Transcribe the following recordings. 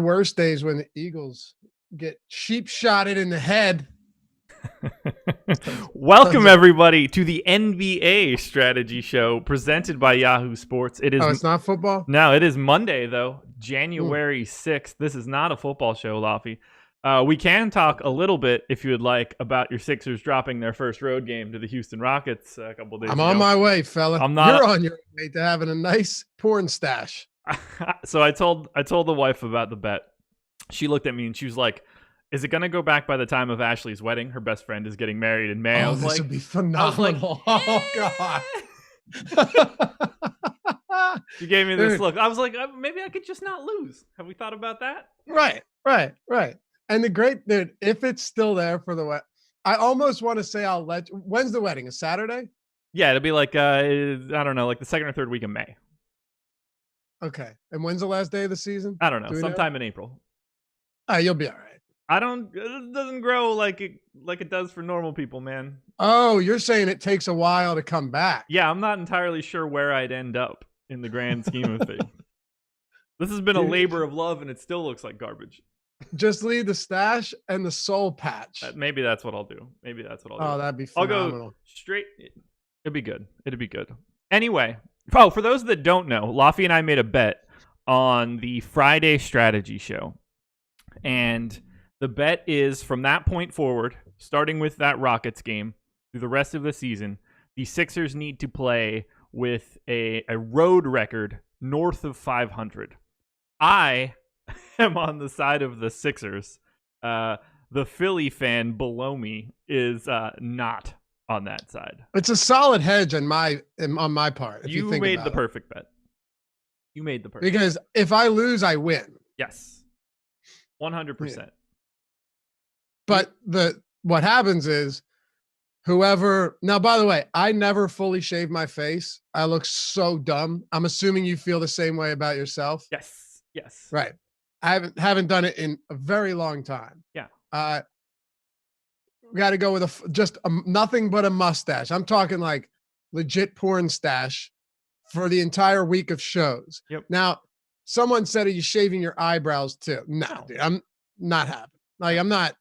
worst days when the Eagles get sheep shotted in the head. Welcome everybody to the NBA Strategy Show presented by Yahoo Sports. It is. Oh, it's not football? No, it is Monday though, January 6th. This is not a football show, Laffy. We can talk a little bit, if you would like, about your Sixers dropping their first road game to the Houston Rockets a couple days ago. I'm on my way, fella. You're on your way to having a nice porn stash. So I told the wife about the bet. She looked at me and she was like, "Is it going to go back by the time of Ashley's wedding? Her best friend is getting married in May." Oh, this would be phenomenal. Oh, God. She gave me this look. I was like, maybe I could just not lose. Have we thought about that? Right. And the great dude, if it's still there for the wedding, I almost want to say I'll let you. When's the wedding? A Saturday? Yeah, it'll be like, I don't know, like the second or third week of May. Okay. And when's the last day of the season? I don't know. Sometime in April. You'll be all right. It doesn't grow like it does for normal people, man. Oh, you're saying it takes a while to come back. Yeah, I'm not entirely sure where I'd end up in the grand scheme of things. This has been a labor of love, and it still looks like garbage. Just leave the stash and the soul patch. Maybe that's what I'll do. Oh, that'd be phenomenal. I'll go straight. It'd be good. Anyway, for those that don't know, Laffy and I made a bet on the Friday strategy show. And the bet is from that point forward, starting with that Rockets game through the rest of the season, the Sixers need to play with a road record north of 500. I am on the side of the Sixers. The Philly fan below me is not on that side. It's a solid hedge on my part. If you think made about the it. perfect bet. You made the perfect because if I lose, I win. Yes, 100%. Yeah. But what happens is whoever. Now, by the way, I never fully shave my face. I look so dumb. I'm assuming you feel the same way about yourself. Yes. Right. I haven't done it in a very long time. Yeah. We got to go with nothing but a mustache. I'm talking like legit porn stash for the entire week of shows. Yep. Now, someone said, "Are you shaving your eyebrows too?" No, dude, I'm not happy. Like, I'm not.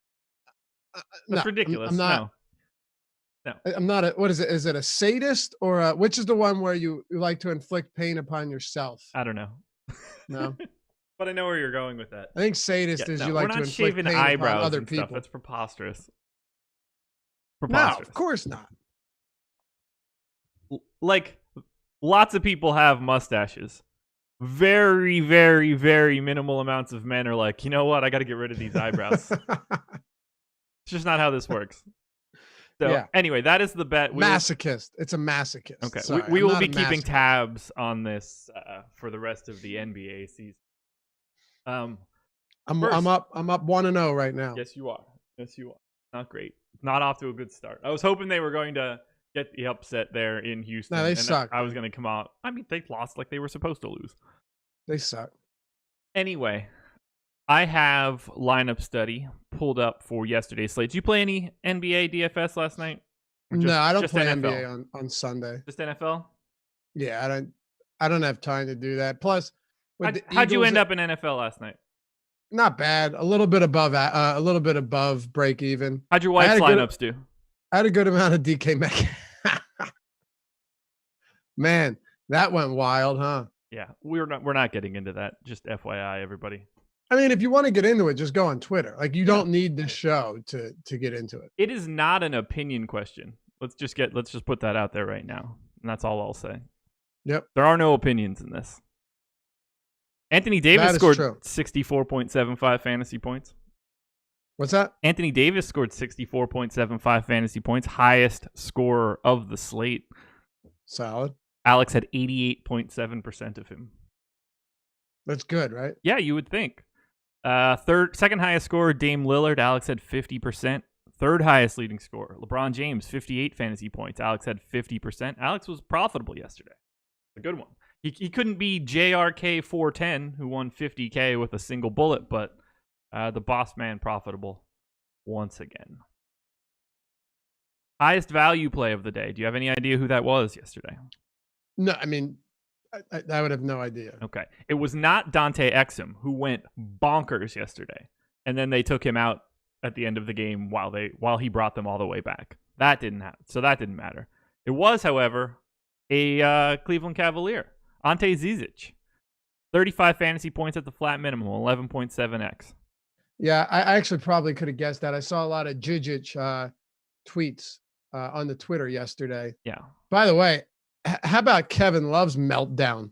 That's ridiculous. I'm not. No. I'm not. What is it? Is it a sadist or which is the one where you like to inflict pain upon yourself? I don't know. No. But I know where you're going with that. I think sadist is you like to inflict pain eyebrows upon other and people. Stuff. That's preposterous. No, of course not. Like, lots of people have mustaches. Very, very, very minimal amounts of men are like, you know what? I got to get rid of these eyebrows. It's just not how this works. So anyway, that is the bet. Masochist. It's a masochist. Okay. Sorry, we will be keeping tabs on this for the rest of the NBA season. I'm up 1-0 right now. Yes, you are. Not great. Not off to a good start. I was hoping they were going to get the upset there in Houston. No, they suck. I was going to come out. I mean, they lost like they were supposed to lose. They suck. Anyway, I have lineup study pulled up for yesterday's slate. Did you play any NBA DFS last night? No, I don't play NFL? NBA on Sunday. Just NFL? Yeah, I don't have time to do that. Plus, how'd you end up in NFL last night? Not bad. A little bit above break even. How'd your wife's lineups do? I had a good amount of DK Metcalf. Man, that went wild, huh? Yeah, we're not getting into that. Just FYI, everybody. I mean, if you want to get into it, just go on Twitter. Like, you don't need this show to get into it. It is not an opinion question. Let's just put that out there right now, and that's all I'll say. Yep. There are no opinions in this. Anthony Davis scored 64.75 fantasy points. What's that? Anthony Davis scored 64.75 fantasy points, highest scorer of the slate. Solid. Alex had 88.7% of him. That's good, right? Yeah, you would think. Second highest scorer, Dame Lillard. Alex had 50%. Third highest leading scorer, LeBron James, 58 fantasy points. Alex had 50%. Alex was profitable yesterday. A good one. He couldn't be JRK 410, who won 50K with a single bullet, but the boss man profitable once again. Highest value play of the day. Do you have any idea who that was yesterday? No, I mean, I would have no idea. Okay. It was not Dante Exum who went bonkers yesterday, and then they took him out at the end of the game while he brought them all the way back. That didn't happen, so that didn't matter. It was, however, a Cleveland Cavalier, Ante Zizic, 35 fantasy points at the flat minimum, 11.7x. Yeah, I actually probably could have guessed that. I saw a lot of Jijic tweets on the Twitter yesterday. Yeah. By the way, how about Kevin Love's meltdown?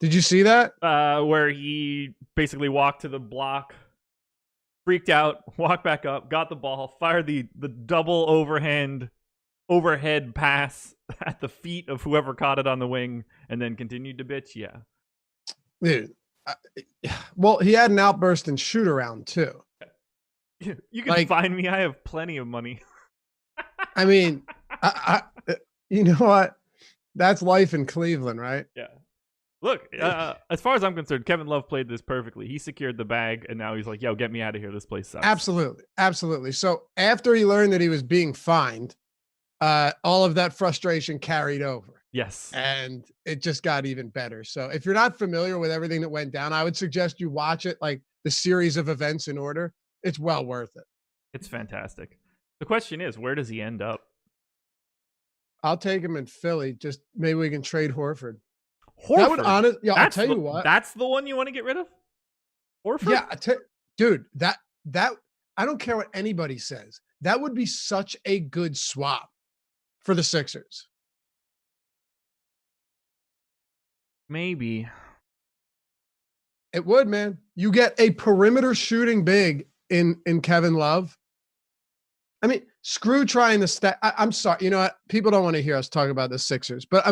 Did you see that? Where he basically walked to the block, freaked out, walked back up, got the ball, fired the double overhead pass at the feet of whoever caught it on the wing, and then continued to bitch. Yeah. Dude. Well, he had an outburst in shoot around too. You can find me. I have plenty of money. I mean, you know what? That's life in Cleveland, right? Yeah. Look, as far as I'm concerned, Kevin Love played this perfectly. He secured the bag, and now he's like, yo, get me out of here. This place sucks. Absolutely. Absolutely. So after he learned that he was being fined, all of that frustration carried over. Yes. And it just got even better. So if you're not familiar with everything that went down, I would suggest you watch it, like the series of events in order. It's well worth it. It's fantastic. The question is, where does he end up? I'll take him in Philly. Just maybe we can trade Horford. Horford? I'll tell you what. That's the one you want to get rid of? Horford? Yeah, dude, that I don't care what anybody says. That would be such a good swap for the Sixers. Maybe. It would, man. You get a perimeter shooting big in Kevin Love. I mean, screw trying to I'm sorry. You know what? People don't want to hear us talk about the Sixers, but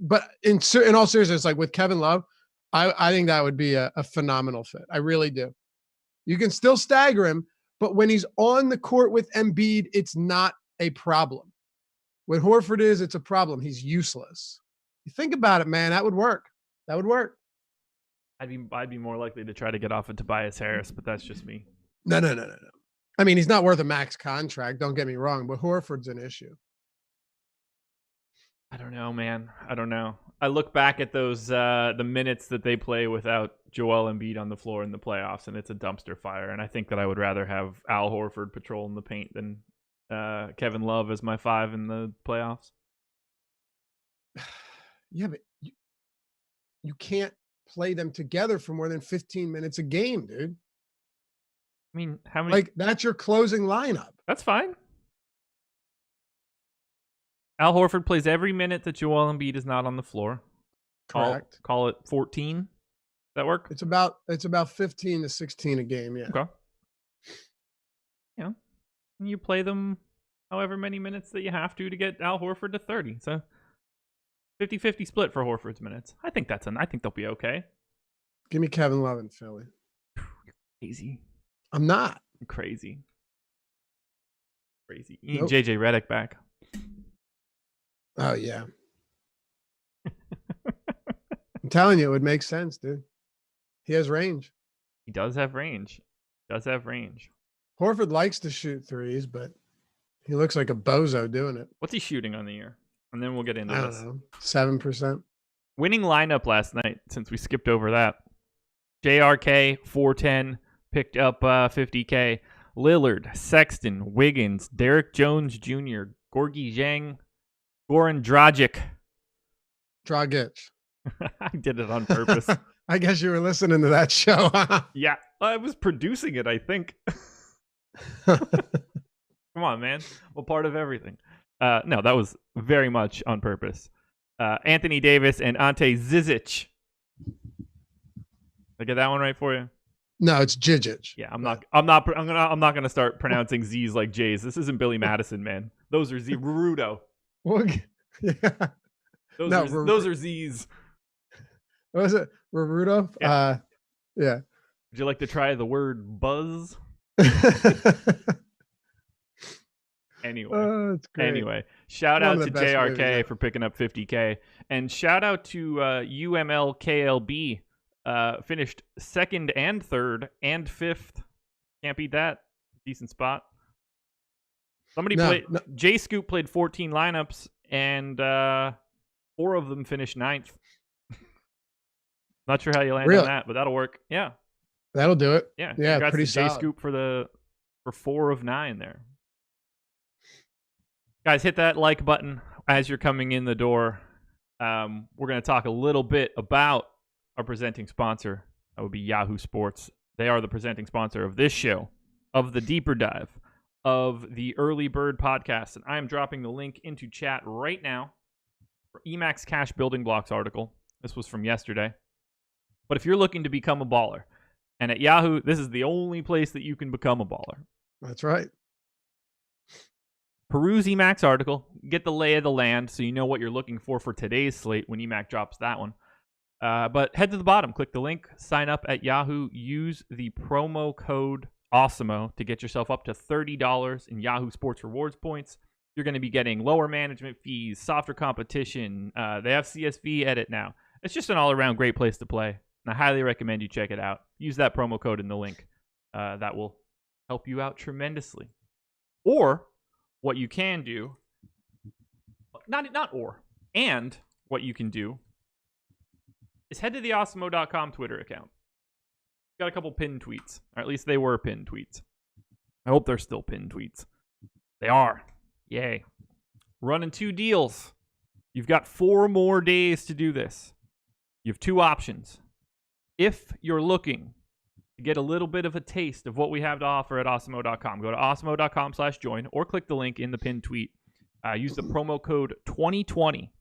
but in all seriousness, like with Kevin Love, I think that would be a phenomenal fit. I really do. You can still stagger him, but when he's on the court with Embiid, it's not a problem. When Horford is, it's a problem. He's useless. You think about it, man. That would work. That would work. I'd be more likely to try to get off of Tobias Harris, but that's just me. No. I mean, he's not worth a max contract. Don't get me wrong, but Horford's an issue. I don't know, man. I don't know. I look back at those the minutes that they play without Joel Embiid on the floor in the playoffs, and it's a dumpster fire. And I think that I would rather have Al Horford patrolling the paint than Kevin Love as my 5 in the playoffs. Yeah, but you can't play them together for more than 15 minutes a game, dude. I mean, how many? Like, that's your closing lineup. That's fine. Al Horford plays every minute that Joel Embiid is not on the floor. Correct. Call it 14. Does that work? It's about 15 to 16 a game, yeah. Okay. Yeah. You play them however many minutes that you have to get Al Horford to 30. So 50-50 split for Horford's minutes. I think they'll be okay. Give me Kevin Love in Philly. You're crazy. I'm not. You're crazy. You need JJ Redick back. Oh, yeah. I'm telling you, it would make sense, dude. He has range. He does have range. Horford likes to shoot threes, but he looks like a bozo doing it. What's he shooting on the year? And then we'll get into this. I don't know. 7%. Winning lineup last night, since we skipped over that. JRK, 410, picked up 50K. Lillard, Sexton, Wiggins, Derek Jones Jr., Gorgie Zhang, Goran Dragic. I did it on purpose. I guess you were listening to that show. Yeah, I was producing it, I think. Come on, man. Well, part of everything. No, that was very much on purpose. Anthony Davis and Ante Zizic. Did I get that one right for you? No, it's Jijic. Yeah, I'm not gonna start pronouncing Z's like J's. This isn't Billy Madison, man. Those are Z Rudo. Yeah. Those are Z's. What was it? Rudo? Yeah. Yeah. Would you like to try the word buzz? Anyway, shout out to JRK for picking up 50K, and shout out to UMLKLB. Finished 2nd and 3rd and 5th. Can't beat that. Decent spot. J Scoop played 14 lineups, and 4 of them finished 9th. Not sure how you land Really? on that, but that'll work. Yeah. That'll do it. Yeah. Yeah, Congrats pretty to J solid. Scoop for 4 of 9 there. Guys, hit that like button as you're coming in the door. We're going to talk a little bit about our presenting sponsor. That would be Yahoo Sports. They are the presenting sponsor of this show, of the Deeper Dive, of the Early Bird podcast. And I am dropping the link into chat right now for Emacs Cash Building Blocks article. This was from yesterday. But if you're looking to become a baller, and at Yahoo, this is the only place that you can become a baller. That's right. Peruse Emacs article, get the lay of the land so you know what you're looking for today's slate when Emac drops that one. But head to the bottom, click the link, sign up at Yahoo, use the promo code AWESOMO to get yourself up to $30 in Yahoo Sports Rewards points. You're going to be getting lower management fees, softer competition. They have CSV edit now. It's just an all-around great place to play, and I highly recommend you check it out. Use that promo code in the link. That will help you out tremendously. Or what you can do, and what you can do is head to the awesemo.com Twitter account. Got a couple pinned tweets, or at least they were pinned tweets. I hope they're still pinned tweets. They are. Yay. Running 2 deals. You've got 4 more days to do this. You have 2 options. If you're looking to get a little bit of a taste of what we have to offer at awesemo.com, go to awesemo.com/join or click the link in the pinned tweet. Use the promo code 2020.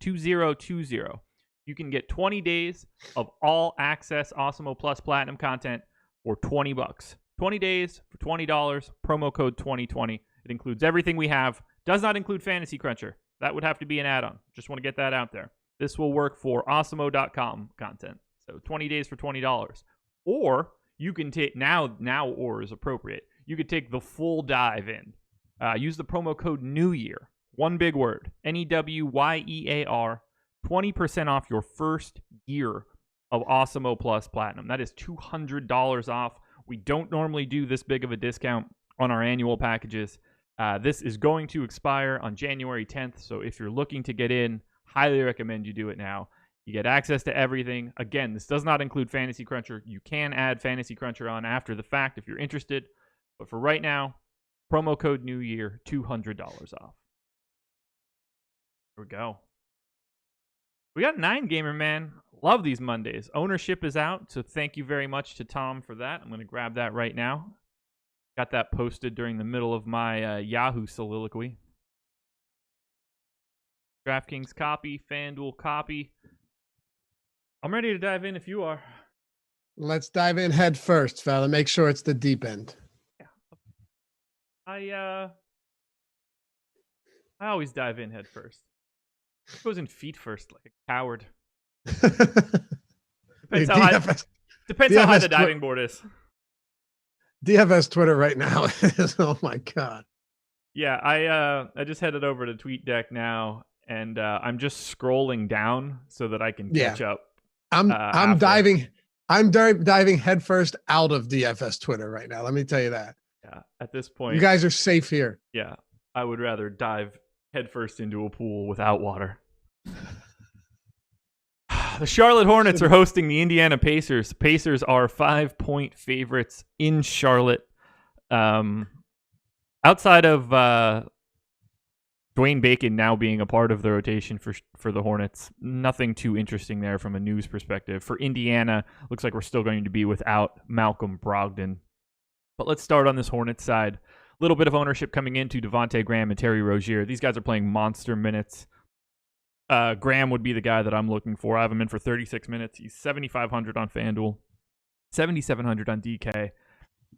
You can get 20 days of all access Awesemo Plus Platinum content for $20. 20 days for $20, promo code 2020. It includes everything we have. Does not include Fantasy Cruncher. That would have to be an add-on. Just want to get that out there. This will work for awesemo.com content. So 20 days for $20. Or you can take, now or is appropriate, you could take the full dive in. Use the promo code NEWYEAR. One big word. NEWYEAR. 20% off your first year of Awesemo Plus Platinum. That is $200 off. We don't normally do this big of a discount on our annual packages. This is going to expire on January 10th, so if you're looking to get in, highly recommend you do it now. You get access to everything. Again, this does not include Fantasy Cruncher. You can add Fantasy Cruncher on after the fact if you're interested, but for right now, promo code New Year, $200 off. Here we go. We got 9-gamer, man. Love these Mondays. Ownership is out, so thank you very much to Tom for that. I'm going to grab that right now. Got that posted during the middle of my Yahoo soliloquy. DraftKings copy, FanDuel copy. I'm ready to dive in if you are. Let's dive in head first, fella. Make sure it's the deep end. Yeah. I always dive in head first. Goes in feet first like a coward. Depends how high the diving board is. DFS Twitter right now is, oh my God. Yeah, I just headed over to TweetDeck now, and I'm just scrolling down so that I can catch up. I'm diving headfirst out of DFS Twitter right now. Let me tell you that. Yeah, at this point, you guys are safe here. Yeah, I would rather dive headfirst into a pool without water. The Charlotte Hornets are hosting the Indiana Pacers. Pacers are 5-point favorites in Charlotte. Outside of Dwayne Bacon now being a part of the rotation for the Hornets, nothing too interesting there from a news perspective. For Indiana, looks like we're still going to be without Malcolm Brogdon. But let's start on this Hornets side. A little bit of ownership coming into Devontae Graham and Terry Rozier. These guys are playing monster minutes. Graham would be the guy that I'm looking for. I have him in for 36 minutes. He's $7,500 on FanDuel, $7,700 on DK,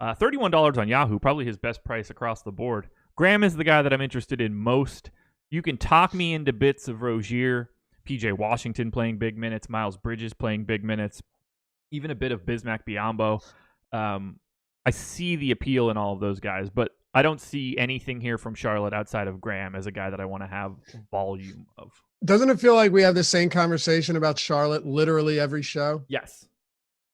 $31 on Yahoo, probably his best price across the board. Graham is the guy that I'm interested in most. You can talk me into bits of Rozier, PJ Washington playing big minutes, Miles Bridges playing big minutes, even a bit of Bismack Biyombo. I see the appeal in all of those guys, but I don't see anything here from Charlotte outside of Graham as a guy that I want to have volume of. Doesn't it feel like we have the same conversation about Charlotte literally every show? Yes.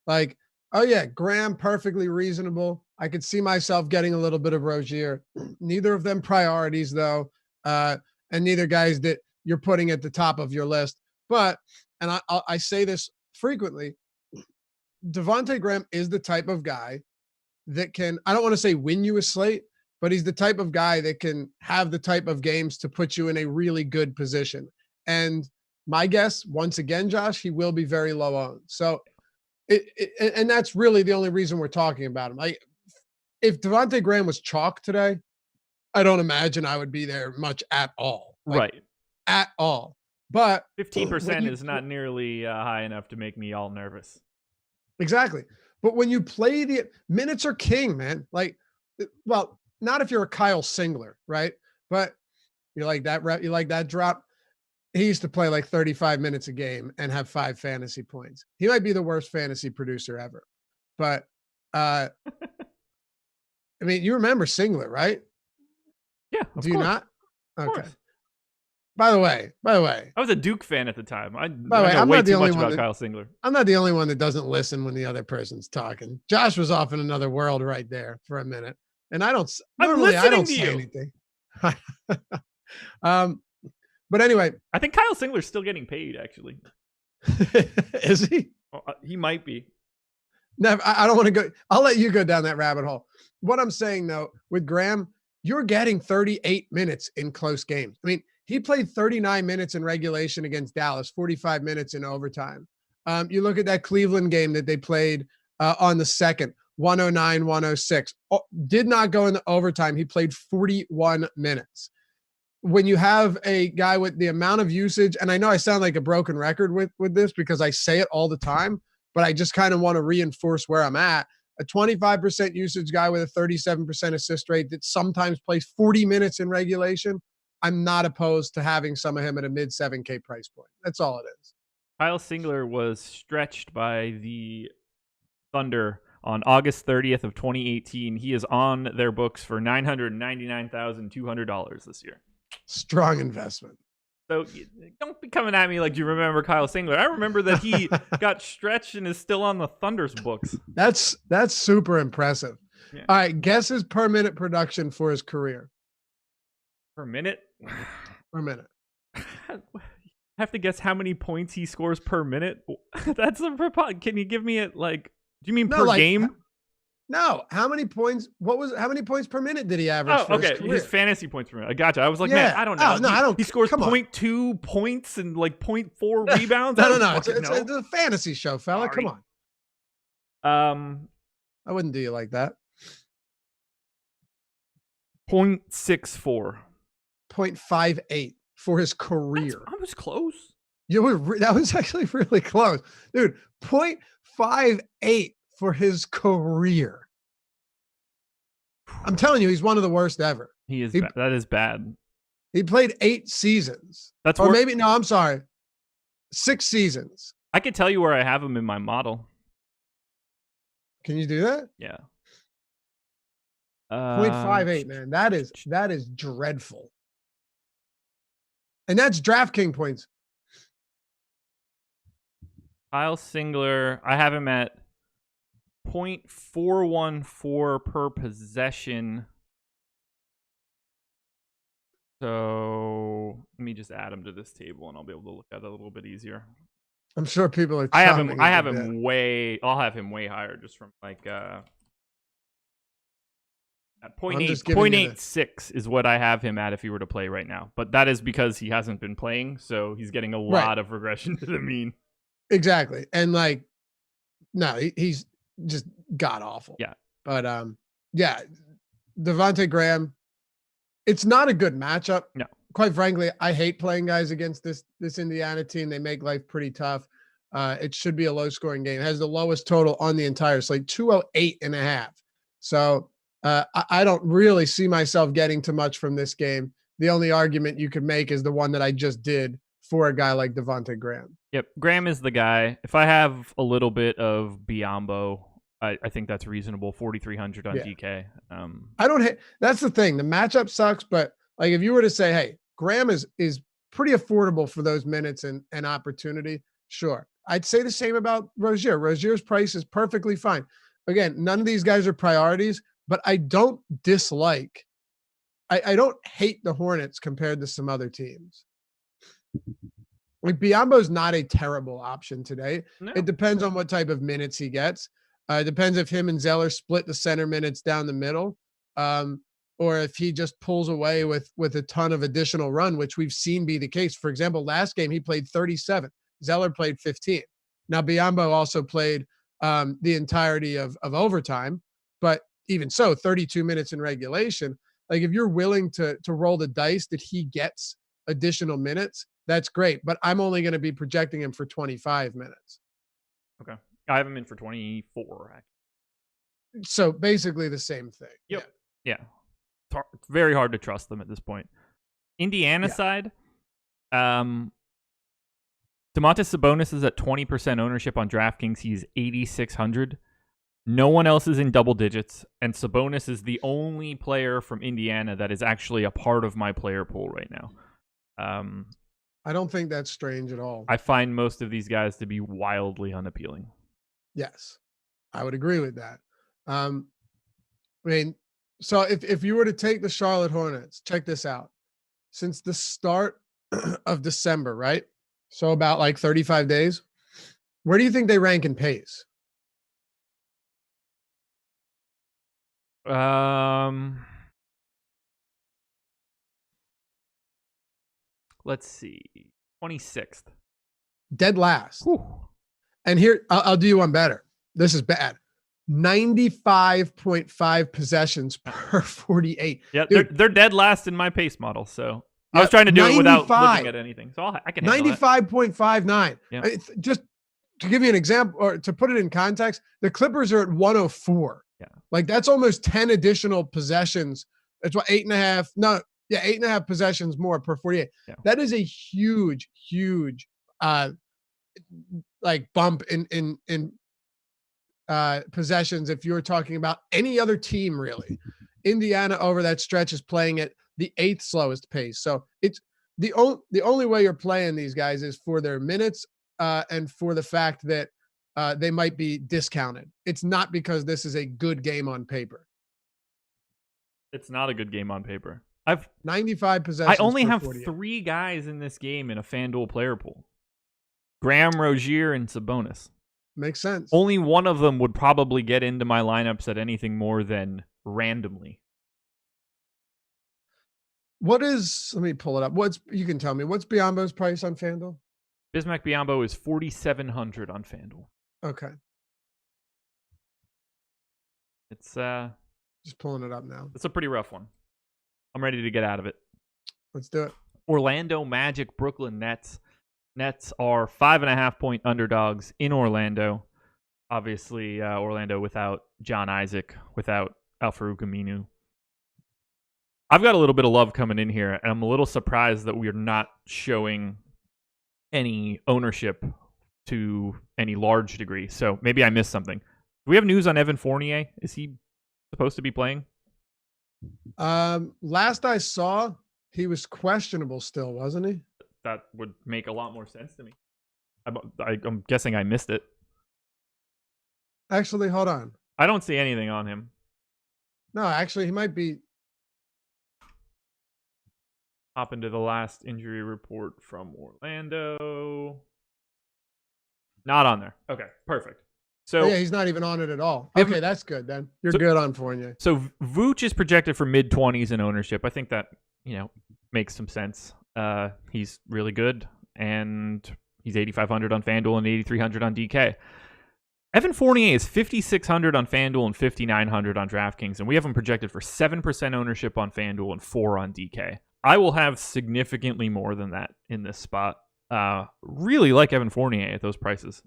Like, oh yeah, Graham, perfectly reasonable. I could see myself getting a little bit of Rozier. Neither of them priorities though. And neither guys that you're putting at the top of your list. But, and I say this frequently, Devontae Graham is the type of guy that can, I don't want to say win you a slate, but he's the type of guy that can have the type of games to put you in a really good position. And my guess, once again, Josh, he will be very low owned. So, and that's really the only reason we're talking about him. If Devontae Graham was chalk today, I don't imagine I would be there much at all. Right. At all. But 15% is not nearly high enough to make me all nervous. Exactly. But when you play the minutes are king, man. Well, not if you're a Kyle Singler, right? But you like that drop. He used to play like 35 minutes a game and have 5 fantasy points. He might be the worst fantasy producer ever. But I mean, you remember Singler, right? Yeah. Do you not? Okay. By the way, I was a Duke fan at the time. I know I'm way not the too only much one about Kyle Singler. I'm not the only one that doesn't listen when the other person's talking. Josh was off in another world right there for a minute, and I don't say anything. But anyway, I think Kyle Singler's still getting paid. Actually, is he? He might be. No, I don't want to go. I'll let you go down that rabbit hole. What I'm saying though, with Graham, you're getting 38 minutes in close games. I mean, he played 39 minutes in regulation against Dallas, 45 minutes in overtime. You look at that Cleveland game that they played on the second, 109-106. Did not go into overtime. He played 41 minutes. When you have a guy with the amount of usage, and I know I sound like a broken record with this because I say it all the time, but I just kind of want to reinforce where I'm at. A 25% usage guy with a 37% assist rate that sometimes plays 40 minutes in regulation, I'm not opposed to having some of him at a mid 7K price point. That's all it is. Kyle Singler was stretched by the Thunder on August 30th of 2018. He is on their books for $999,200 this year. Strong investment. So don't be coming at me like you remember Kyle Singler. I remember that he got stretched and is still on the Thunder's books. That's super impressive. Yeah. All right, guess his per minute production for his career. Per minute? Per minute. I have to guess how many points he scores per minute. That's can you give me it like? Do you mean per game? No. How many points? How many points per minute did he average? Oh, okay. His fantasy points per minute. I gotcha. I was like, man, I don't know. Oh, no, I don't. He scores 0.2 points and like 0.4 rebounds. No. It's a fantasy show, fella. Sorry. Come on. I wouldn't do you like that. 0.64. 0.58 for his career. I was close. That was actually really close, dude. 0.58 for his career. I'm telling you, he's one of the worst ever. He is. That is bad. He played 8 seasons. I'm sorry, 6 seasons. I could tell you where I have him in my model. Can you do that? Yeah. 0.58, man. That is dreadful. And that's DraftKings points. Kyle Singler, I have him at 0.414 per possession. So let me just add him to this table, and I'll be able to look at it a little bit easier. I'm sure people are. I'll have him way higher, just from like 0.86 is what I have him at if he were to play right now. But that is because he hasn't been playing, so he's getting a lot of regression to the mean. Exactly. And he's just god awful. Yeah. But Devontae Graham, it's not a good matchup. No. Quite frankly, I hate playing guys against this Indiana team. They make life pretty tough. It should be a low scoring game. It has the lowest total on the entire slate, 208.5. So I don't really see myself getting too much from this game. The only argument you could make is the one that I just did for a guy like Devontae Graham. Yep, Graham is the guy. If I have a little bit of Biyombo, I think that's reasonable. 4,300 on DK. I don't hate. That's the thing. The matchup sucks, but like if you were to say, hey, Graham is pretty affordable for those minutes and opportunity, sure. I'd say the same about Rozier. Rozier's price is perfectly fine. Again, none of these guys are priorities, but I don't dislike. I don't hate the Hornets compared to some other teams. Like Biyombo's not a terrible option today. No. It depends on what type of minutes he gets. It depends if him and Zeller split the center minutes down the middle, or if he just pulls away with a ton of additional run, which we've seen be the case. For example, last game he played 37. Zeller played 15. Now Biyombo also played the entirety of overtime, but even so, 32 minutes in regulation. Like if you're willing to roll the dice that he gets additional minutes, that's great. But I'm only going to be projecting him for 25 minutes. Okay. I have him in for 24. Actually. So basically the same thing. Yep. Yeah. It's very hard to trust them at this point. Indiana side, Domantas Sabonis is at 20% ownership on DraftKings. He's 8,600. No one else is in double digits, and Sabonis is the only player from Indiana that is actually a part of my player pool right now. I don't think that's strange at all. I find most of these guys to be wildly unappealing. Yes, I would agree with that. I mean, so if you were to take the Charlotte Hornets, check this out. Since the start of December, right? So about like 35 days, where do you think they rank in pace? Let's see. 26th. Dead last. Whew. And here, I'll do you one better. This is bad. 95.5 possessions per 48. Yeah, they're dead last in my pace model. So I was trying to do it without looking at anything. So I can handle 95.59. Yeah. Just to give you an example, or to put it in context, the Clippers are at 104. Yeah. Like that's almost 10 additional possessions. That's what 8.5 possessions more per 48. Yeah. That is a huge like bump in possessions. If you're talking about any other team, really, Indiana over that stretch is playing at the 8th slowest pace. So it's the only way you're playing these guys is for their minutes and for the fact that they might be discounted. It's not because this is a good game on paper. It's not a good game on paper. I've 95 possessions. I only have 48. 3 guys in this game in a FanDuel player pool. Graham, Rozier, and Sabonis. Makes sense. Only one of them would probably get into my lineups at anything more than randomly. Let me pull it up. You can tell me, what's Biyombo's price on FanDuel? Bismack Biyombo is 4,700 on FanDuel. Okay. It's just pulling it up now. It's a pretty rough one. I'm ready to get out of it. Let's do it. Orlando Magic, Brooklyn Nets. Nets are 5.5-point underdogs in Orlando. Obviously, Orlando without John Isaac, without Al-Farouq Aminu. I've got a little bit of love coming in here, and I'm a little surprised that we are not showing any ownership to any large degree. So maybe I missed something. Do we have news on Evan Fournier? Is he supposed to be playing? Last I saw, he was questionable still, wasn't he? That would make a lot more sense to me. I'm guessing I missed it. Actually, hold on. I don't see anything on him. No, actually, he might be. Hop into the last injury report from Orlando. Not on there. Okay, perfect. So yeah, he's not even on it at all. Okay, that's good then. You're good on Fournier. So Vooch is projected for mid-20s in ownership. I think that, makes some sense. He's really good, and he's 8,500 on FanDuel and 8,300 on DK. Evan Fournier is 5,600 on FanDuel and 5,900 on DraftKings, and we have him projected for 7% ownership on FanDuel and 4 on DK. I will have significantly more than that in this spot. Really like Evan Fournier at those prices.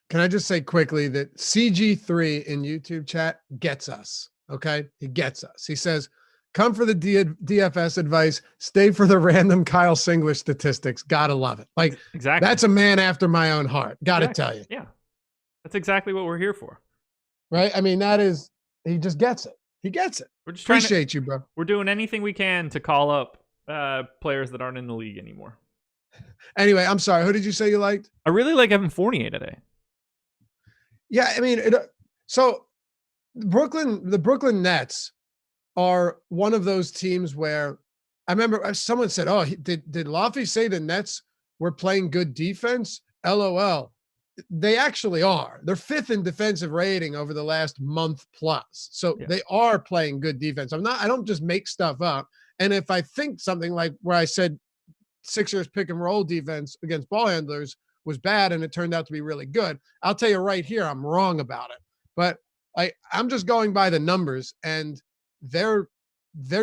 Can I just say quickly that CG3 in YouTube chat gets us, okay? He gets us. He says, come for the DFS advice, stay for the random Kyle Singler statistics. Gotta love it. Like, exactly. That's a man after my own heart. Gotta tell you. Yeah. That's exactly what we're here for. Right? I mean, he just gets it. He gets it. We're just Appreciate you, bro. We're doing anything we can to call up players that aren't in the league anymore. Anyway, I'm sorry. Who did you say you liked? I really like Evan Fournier today. Yeah, I mean, so the Brooklyn Nets are one of those teams where I remember someone said, "Oh, did Laffy say the Nets we're playing good defense. LOL. They actually are. They're 5th in defensive rating over the last month plus. So they are playing good defense. I don't just make stuff up. And if I think something like where I said Sixers pick and roll defense against ball handlers was bad and it turned out to be really good, I'll tell you right here, I'm wrong about it. But I'm just going by the numbers, and their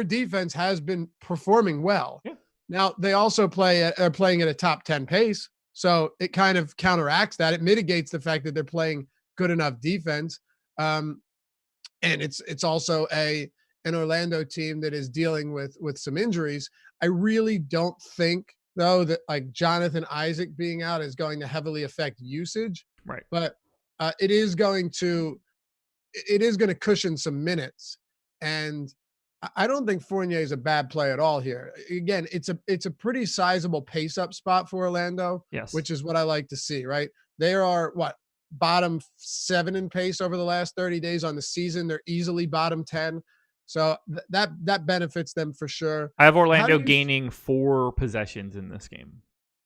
defense has been performing well. Yeah. Now they also are playing at a top 10 pace. So it kind of counteracts that. It mitigates the fact that they're playing good enough defense. And it's also an Orlando team that is dealing with some injuries. I really don't think, though, that like Jonathan Isaac being out is going to heavily affect usage. Right. But it is going to cushion some minutes. And I don't think Fournier is a bad play at all here. Again, it's a pretty sizable pace up spot for Orlando, yes, which is what I like to see, right? They are bottom 7 in pace over the last 30 days on the season. They're easily bottom 10. So that benefits them for sure. I have Orlando gaining 4 possessions in this game.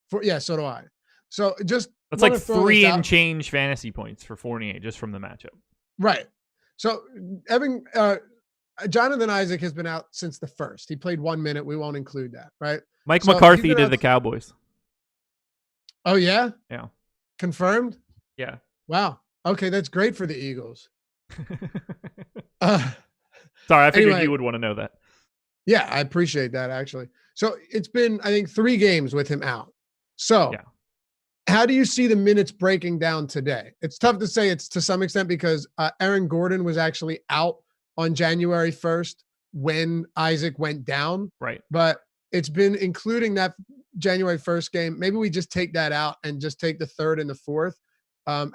So do I. So that's like 3 and change fantasy points for Fournier just from the matchup. Right. So Jonathan Isaac has been out since the 1st. He played 1 minute. We won't include that, right? Mike McCarthy to the Cowboys. Oh, yeah? Yeah. Confirmed? Yeah. Wow. Okay, that's great for the Eagles. Sorry, I figured you would want to know that. Yeah, I appreciate that, actually. So it's been, I think, 3 games with him out. So how do you see the minutes breaking down today? It's tough to say it's to some extent because Aaron Gordon was actually out on January 1st when Isaac went down. Right. But it's been including that January 1st game. Maybe we just take that out and just take the 3rd and the 4th.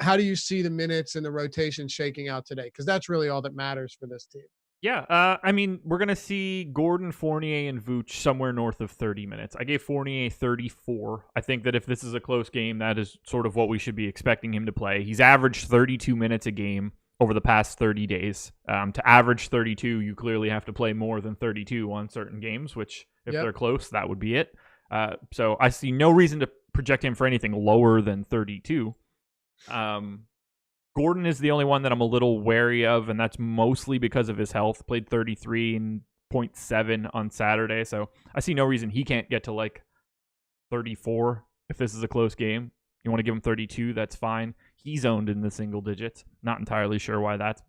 How do you see the minutes and the rotation shaking out today? Because that's really all that matters for this team. Yeah. I mean, we're going to see Gordon, Fournier, and Vooch somewhere north of 30 minutes. I gave Fournier 34. I think that if this is a close game, that is sort of what we should be expecting him to play. He's averaged 32 minutes a game over the past 30 days. To average 32, you clearly have to play more than 32 on certain games, which if they're close, that would be it. So I see no reason to project him for anything lower than 32. Gordon is the only one that I'm a little wary of, and that's mostly because of his health. Played 33.7 on Saturday, so I see no reason he can't get to like 34 if this is a close game. You want to give him 32, that's fine. He's owned in the single digits. Not entirely sure why that's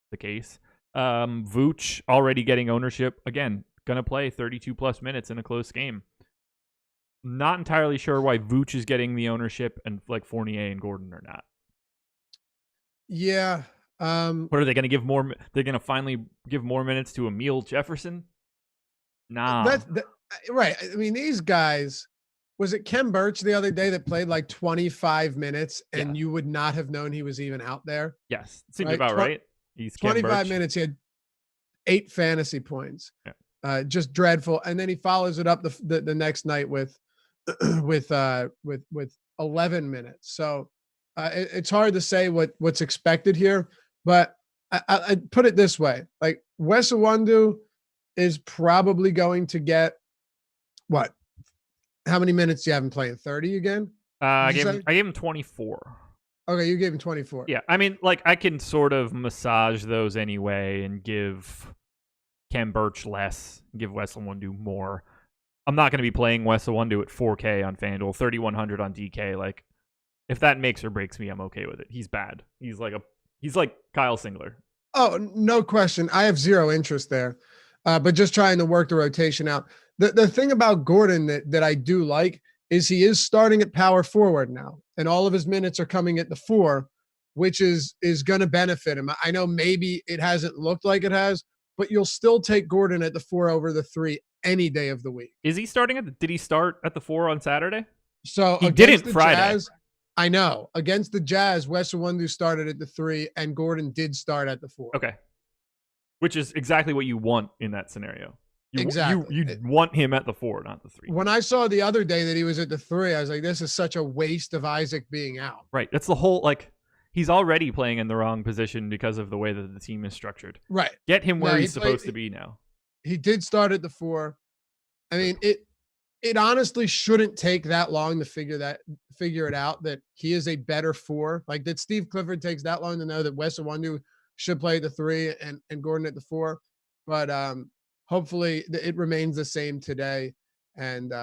the case. Vooch already getting ownership. Again, going to play 32 plus minutes in a close game. Not entirely sure why Vooch is getting the ownership and like Fournier and Gordon are not. Yeah. What are they going to give more? They're going to finally give more minutes to Emile Jefferson? Nah. Right. I mean, these guys, was it Kem Birch the other day that played like 25 minutes and you would not have known he was even out there? Yes. Seems about right. He's 25 minutes. He had 8 fantasy points. Yeah. Just dreadful. And then he follows it up the next night with 11 minutes. So it's hard to say what's expected here, but I put it this way: like Wes Iwundu is probably going to get what? How many minutes do you have him playing? 30 again? I gave him 24. Okay, you gave him 24. Yeah, I mean, like I can sort of massage those anyway and give Kem Birch less, give Wes Iwundu more. I'm not going to be playing Wes Iwundu at 4K on FanDuel, 3,100 on DK. Like, if that makes or breaks me, I'm okay with it. He's bad. He's like Kyle Singler. Oh, no question. I have zero interest there, but just trying to work the rotation out. The thing about Gordon that I do like is he is starting at power forward now, and all of his minutes are coming at the 4, which is going to benefit him. I know maybe it hasn't looked like it has, but you'll still take Gordon at the 4 over the 3 any day of the week. Is he starting did he start at the 4 on Saturday? So he didn't Friday. Jazz, I know. Against the Jazz, Wes Iwundu started at the 3 and Gordon did start at the 4. Okay. Which is exactly what you want in that scenario. Exactly. You want him at the 4, not the 3. When I saw the other day that he was at the 3, I was like, this is such a waste of Isaac being out. Right. That's the whole, like, he's already playing in the wrong position because of the way that the team is structured. Right. Get him where he's supposed to be now. He did start at the 4. I mean, it honestly shouldn't take that long to figure it out that he is a better 4. Like that Steve Clifford takes that long to know that Wes Iwundu should play at the 3 and Gordon at the 4. But hopefully it remains the same today, and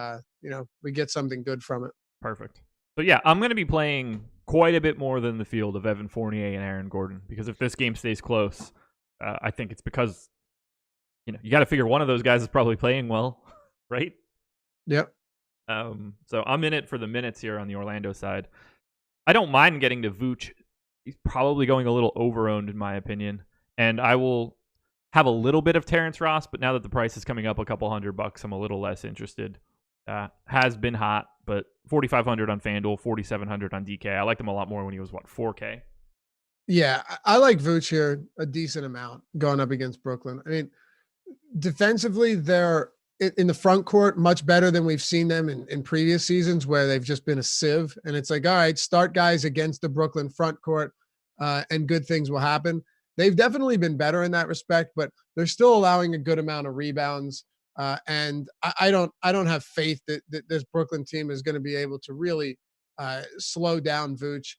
we get something good from it. Perfect. So yeah, I'm going to be playing quite a bit more than the field of Evan Fournier and Aaron Gordon, because if this game stays close, I think it's because you got to figure one of those guys is probably playing well, right? Yep. So I'm in it for the minutes here on the Orlando side. I don't mind getting to Vooch. He's probably going a little over-owned in my opinion, and I will have a little bit of Terrence Ross, but now that the price is coming up a couple $100, I'm a little less interested. Has been hot, but 4,500 on FanDuel, 4,700 on DK. I liked him a lot more when he was 4K. Yeah, I like Vooch here a decent amount going up against Brooklyn. I mean, defensively, they're in the front court much better than we've seen them in previous seasons where they've just been a sieve. And it's like, all right, start guys against the Brooklyn front court and good things will happen. They've definitely been better in that respect, but they're still allowing a good amount of rebounds. And I don't have faith that this Brooklyn team is going to be able to really slow down Vooch.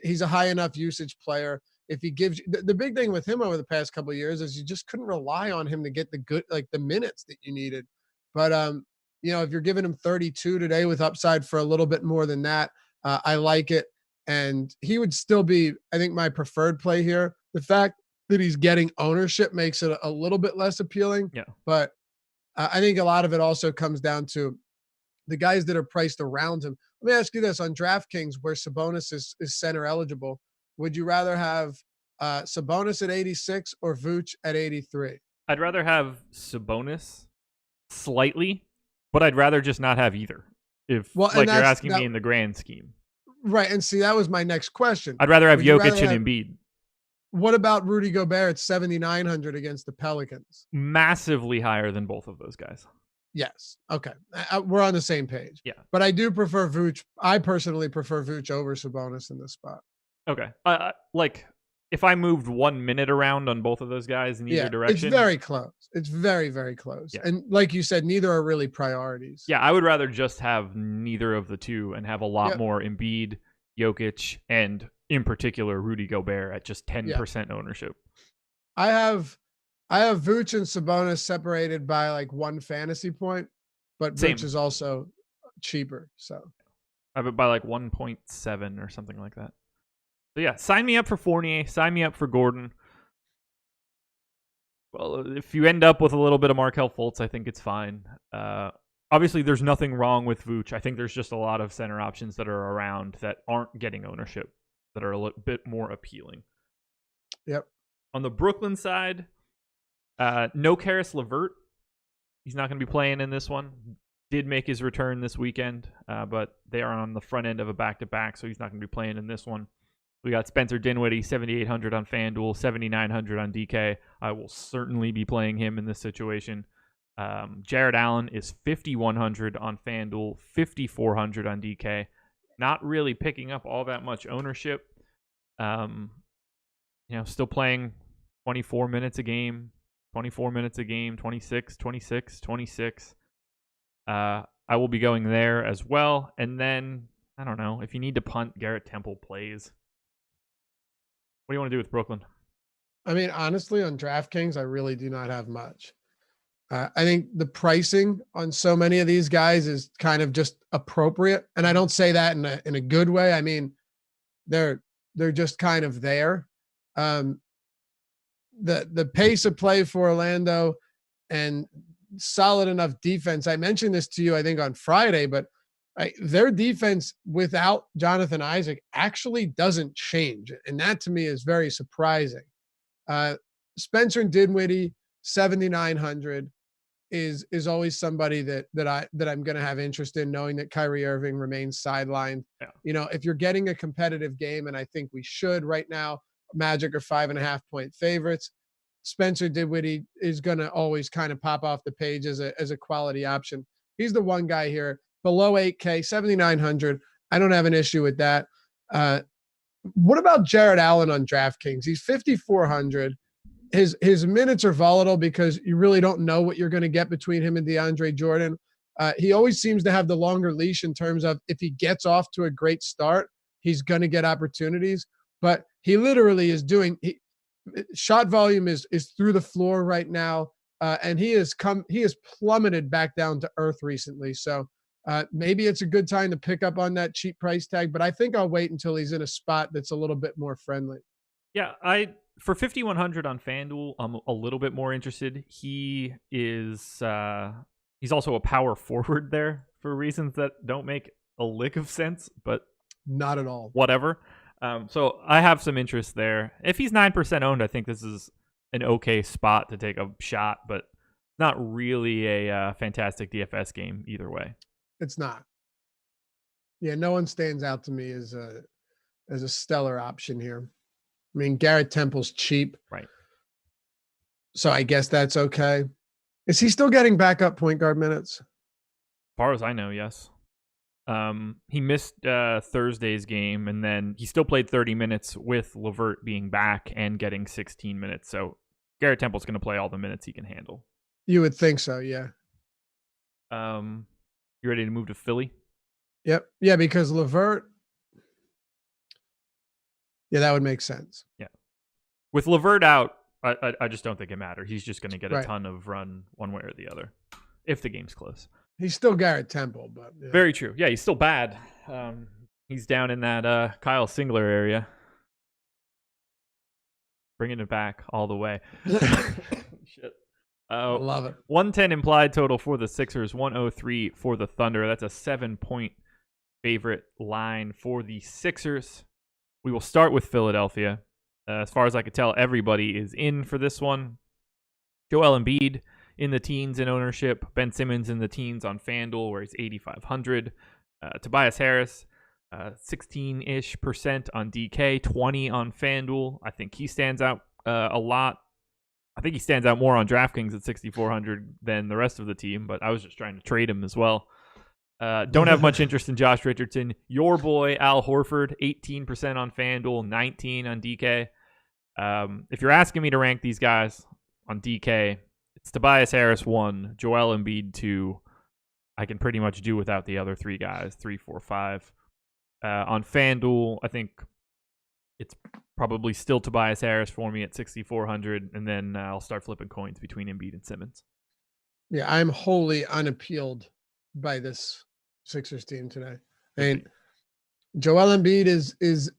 He's a high enough usage player. If he gives you the big thing with him over the past couple of years is you just couldn't rely on him to get the minutes that you needed. But if you're giving him 32 today with upside for a little bit more than that, I like it. And he would still be, I think, my preferred play here. The fact that he's getting ownership makes it a little bit less appealing. Yeah. But I think a lot of it also comes down to the guys that are priced around him. Let me ask you this: on DraftKings, where Sabonis is center eligible, would you rather have Sabonis at 86 or Vooch at 83? I'd rather have Sabonis slightly, but I'd rather just not have either. If you're asking me in the grand scheme. Right. And see, that was my next question. I'd rather have Jokic and Embiid. What about Rudy Gobert at 7,900 against the Pelicans? Massively higher than both of those guys. Yes. Okay. We're on the same page. Yeah. But I do prefer Vooch. I personally prefer Vooch over Sabonis in this spot. Okay. If I moved 1 minute around on both of those guys in either direction. It's very close. It's very, very close. Yeah. And like you said, neither are really priorities. Yeah, I would rather just have neither of the two and have a lot more Embiid, Jokic, and in particular Rudy Gobert at just 10% ownership. I have Vooch and Sabonis separated by like 1 fantasy point, but Vooch is also cheaper. So I have it by like 1.7 or something like that. So yeah, sign me up for Fournier. Sign me up for Gordon. Well, if you end up with a little bit of Markelle Fultz, I think it's fine. Obviously, there's nothing wrong with Vooch. I think there's just a lot of center options that are around that aren't getting ownership that are a little bit more appealing. Yep. On the Brooklyn side, no Karis LeVert. He's not going to be playing in this one. Did make his return this weekend, but they are on the front end of a back-to-back, so he's not going to be playing in this one. We got Spencer Dinwiddie, 7,800 on FanDuel, 7,900 on DK. I will certainly be playing him in this situation. Jared Allen is 5,100 on FanDuel, 5,400 on DK. Not really picking up all that much ownership. Still playing 24 minutes a game, 24 minutes a game, 26, 26, 26. I will be going there as well. And then, I don't know, if you need to punt, Garrett Temple plays. What do you want to do with Brooklyn? I mean, honestly, on DraftKings, I really do not have much. I think the pricing on so many of these guys is kind of just appropriate. And I don't say that in a good way. I mean, they're just kind of there. The pace of play for Orlando and solid enough defense. I mentioned this to you, I think, on Friday, but their defense without Jonathan Isaac actually doesn't change. And that to me is very surprising. Spencer Dinwiddie, 7,900 is always somebody that I'm going to have interest in, knowing that Kyrie Irving remains sidelined. Yeah. If you're getting a competitive game, and I think we should right now, Magic are 5.5-point favorites. Spencer Dinwiddie is going to always kind of pop off the page as a quality option. He's the one guy here below 8K, 7,900. I don't have an issue with that. What about Jared Allen on DraftKings? He's 5,400. His minutes are volatile because you really don't know what you're going to get between him and DeAndre Jordan. He always seems to have the longer leash in terms of if he gets off to a great start, he's going to get opportunities. But he literally is doing shot volume is through the floor right now. And he has plummeted back down to earth recently. So maybe it's a good time to pick up on that cheap price tag, but I think I'll wait until he's in a spot that's a little bit more friendly. Yeah, for 5,100 on FanDuel, I'm a little bit more interested. He is he's also a power forward there for reasons that don't make a lick of sense, but not at all. Whatever. So I have some interest there. If he's 9% owned, I think this is an okay spot to take a shot, but not really a fantastic DFS game either way. It's not. Yeah, no one stands out to me as a stellar option here. I mean, Garrett Temple's cheap. Right. So I guess that's okay. Is he still getting backup point guard minutes? As far as I know, yes. He missed Thursday's game, and then he still played 30 minutes with LeVert being back and getting 16 minutes. So Garrett Temple's going to play all the minutes he can handle. You would think so, yeah. You ready to move to Philly? Yep. Yeah, because LeVert. Yeah, that would make sense. Yeah. With LeVert out, I just don't think it matters. He's just going to get a Right. ton of run one way or the other if the game's close. He's still Garrett Temple, but yeah. Very true. Yeah, he's still bad. He's down in that Kyle Singler area. Bringing it back all the way. Shit. I love it. 110 implied total for the Sixers, 103 for the Thunder. That's a 7-point favorite line for the Sixers. We will start with Philadelphia. As far as I could tell, everybody is in for this one. Joel Embiid in the teens in ownership. Ben Simmons in the teens on FanDuel, where he's 8,500. Tobias Harris, 16-ish% on DK, 20 on FanDuel. I think he stands out a lot. I think he stands out more on DraftKings at 6,400 than the rest of the team, but I was just trying to trade him as well. Don't have much interest in Josh Richardson. Your boy, Al Horford, 18% on FanDuel, 19 on DK. If you're asking me to rank these guys on DK, it's Tobias Harris 1, Joel Embiid 2. I can pretty much do without the other three guys, 3, 4, 5. On FanDuel, I think it's probably still Tobias Harris for me at 6,400, and then I'll start flipping coins between Embiid and Simmons. Yeah, I'm wholly unappealed by this Sixers team today. I mean, Joel Embiid is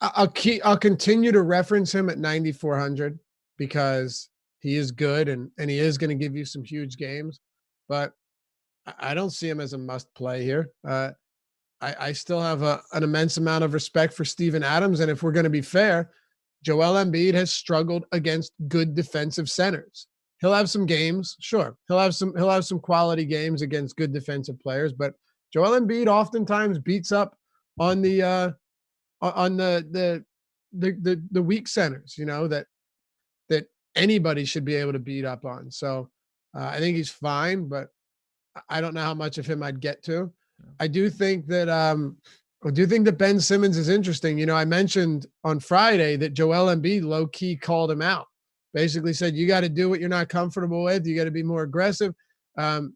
I'll continue to reference him at 9,400 because he is good and he is going to give you some huge games, but I don't see him as a must play here. I still have an immense amount of respect for Steven Adams. And if we're going to be fair, Joel Embiid has struggled against good defensive centers. He'll have some games. Sure. He'll have some quality games against good defensive players, but Joel Embiid oftentimes beats up on the weak centers, you know, that anybody should be able to beat up on. So I think he's fine, but I don't know how much of him I'd get to. I do think that Ben Simmons is interesting. You know, I mentioned on Friday that Joel Embiid low key called him out. Basically said, you got to do what you're not comfortable with. You got to be more aggressive. You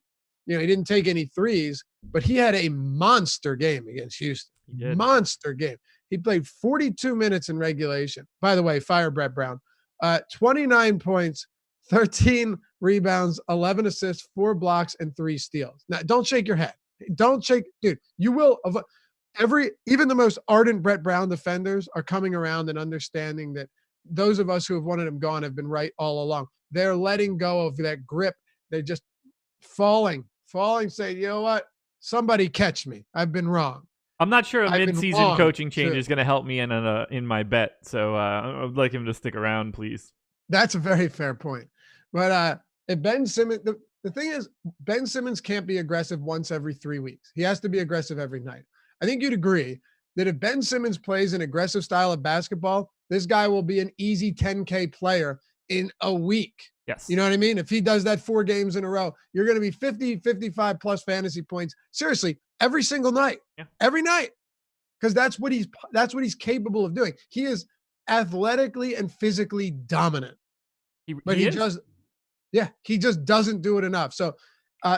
know, he didn't take any threes, but he had a monster game against Houston. Monster game. He played 42 minutes in regulation. By the way, fire Brett Brown. 29 points, 13 rebounds, 11 assists, 4 blocks, and 3 steals. Now, don't shake your head. Don't shake, dude. You will. Even the most ardent Brett Brown defenders are coming around and understanding that those of us who have wanted him gone have been right all along. They're letting go of that grip. They're just falling, saying, you know what? Somebody catch me. I've been wrong. I'm not sure a mid-season coaching change is going to help me in my bet. So I'd like him to stick around, please. That's a very fair point. But if Ben Simmons, the thing is, Ben Simmons can't be aggressive once every 3 weeks. He has to be aggressive every night. I think you'd agree that if Ben Simmons plays an aggressive style of basketball, this guy will be an easy 10K player in a week. Yes. You know what I mean? If he does that 4 games in a row, you're going to be 50, 55 plus fantasy points. Seriously, every single night. Yeah. Every night. Because that's what he's capable of doing. He is athletically and physically dominant. He just doesn't do it enough. So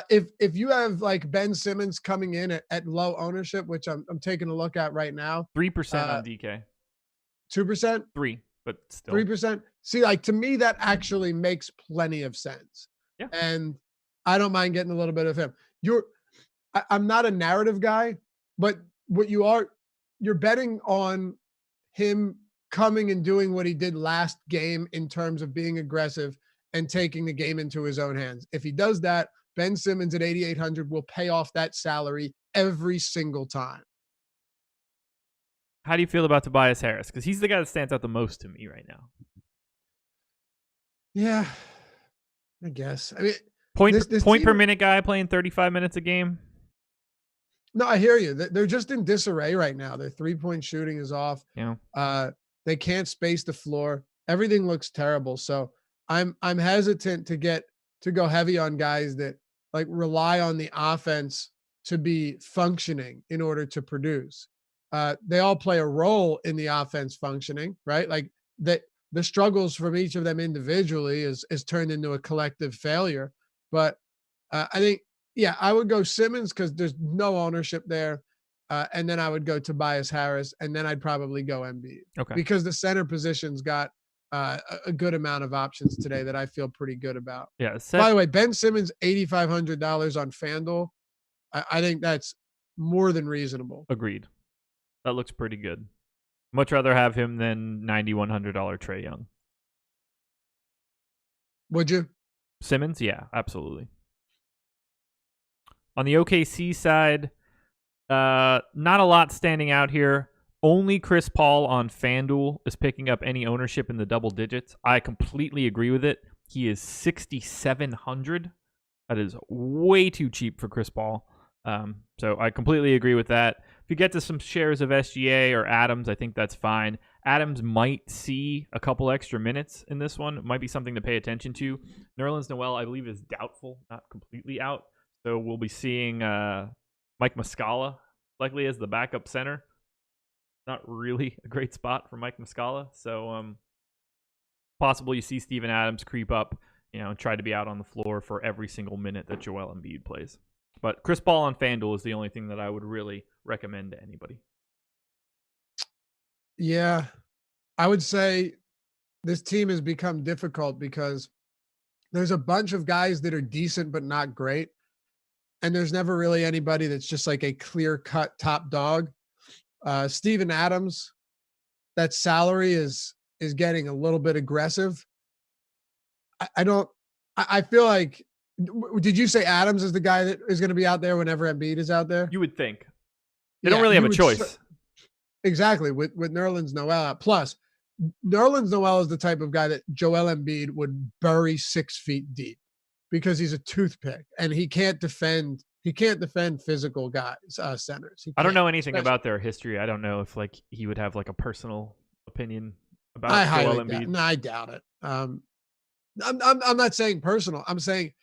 If you have like Ben Simmons coming in at low ownership, which I'm taking a look at right now, 3% on DK. 2%, 3, but still 3%. See, like to me, that actually makes plenty of sense. Yeah. And I don't mind getting a little bit of him. I'm not a narrative guy, but what you're betting on him coming and doing what he did last game in terms of being aggressive and taking the game into his own hands. If he does that, Ben Simmons at 8,800 will pay off that salary every single time. How do you feel about Tobias Harris? Because he's the guy that stands out the most to me right now. Yeah, I guess. I mean, point per minute guy playing 35 minutes a game. No, I hear you. They're just in disarray right now. Their 3-point shooting is off. Yeah. They can't space the floor. Everything looks terrible. So I'm hesitant to go heavy on guys that like rely on the offense to be functioning in order to produce. They all play a role in the offense functioning, right? Like the struggles from each of them individually is turned into a collective failure. But I think, yeah, I would go Simmons because there's no ownership there. And then I would go Tobias Harris, and then I'd probably go Embiid. Okay. Because the center position's got a good amount of options today that I feel pretty good about. Yeah. By the way, Ben Simmons, $8,500 on FanDuel. I think that's more than reasonable. Agreed. That looks pretty good. Much rather have him than $9,100 Trae Young. Would you? Simmons? Yeah, absolutely. On the OKC side, not a lot standing out here. Only Chris Paul on FanDuel is picking up any ownership in the double digits. I completely agree with it. He is $6,700. That is way too cheap for Chris Paul. So I completely agree with that. If you get to some shares of SGA or Adams, I think that's fine. Adams might see a couple extra minutes in this one. It might be something to pay attention to. Nerlens Noel, I believe, is doubtful, not completely out. So we'll be seeing Mike Muscala likely as the backup center. Not really a great spot for Mike Muscala. So possible you see Steven Adams creep up, and try to be out on the floor for every single minute that Joel Embiid plays. But Chris Paul on FanDuel is the only thing that I would really recommend to anybody. Yeah, I would say this team has become difficult because there's a bunch of guys that are decent but not great. And there's never really anybody that's just like a clear-cut top dog. Steven Adams, that salary is getting a little bit aggressive. I feel like, did you say Adams is the guy that is going to be out there whenever Embiid is out there? You would think. They don't really have a choice. Exactly, with Nerlens Noel out. Plus, Nerlens Noel is the type of guy that Joel Embiid would bury 6 feet deep because he's a toothpick and he can't defend physical guys, centers. I don't know anything about their history. I don't know if like he would have like a personal opinion about Joel Embiid. No, I doubt it. I'm not saying personal. I'm saying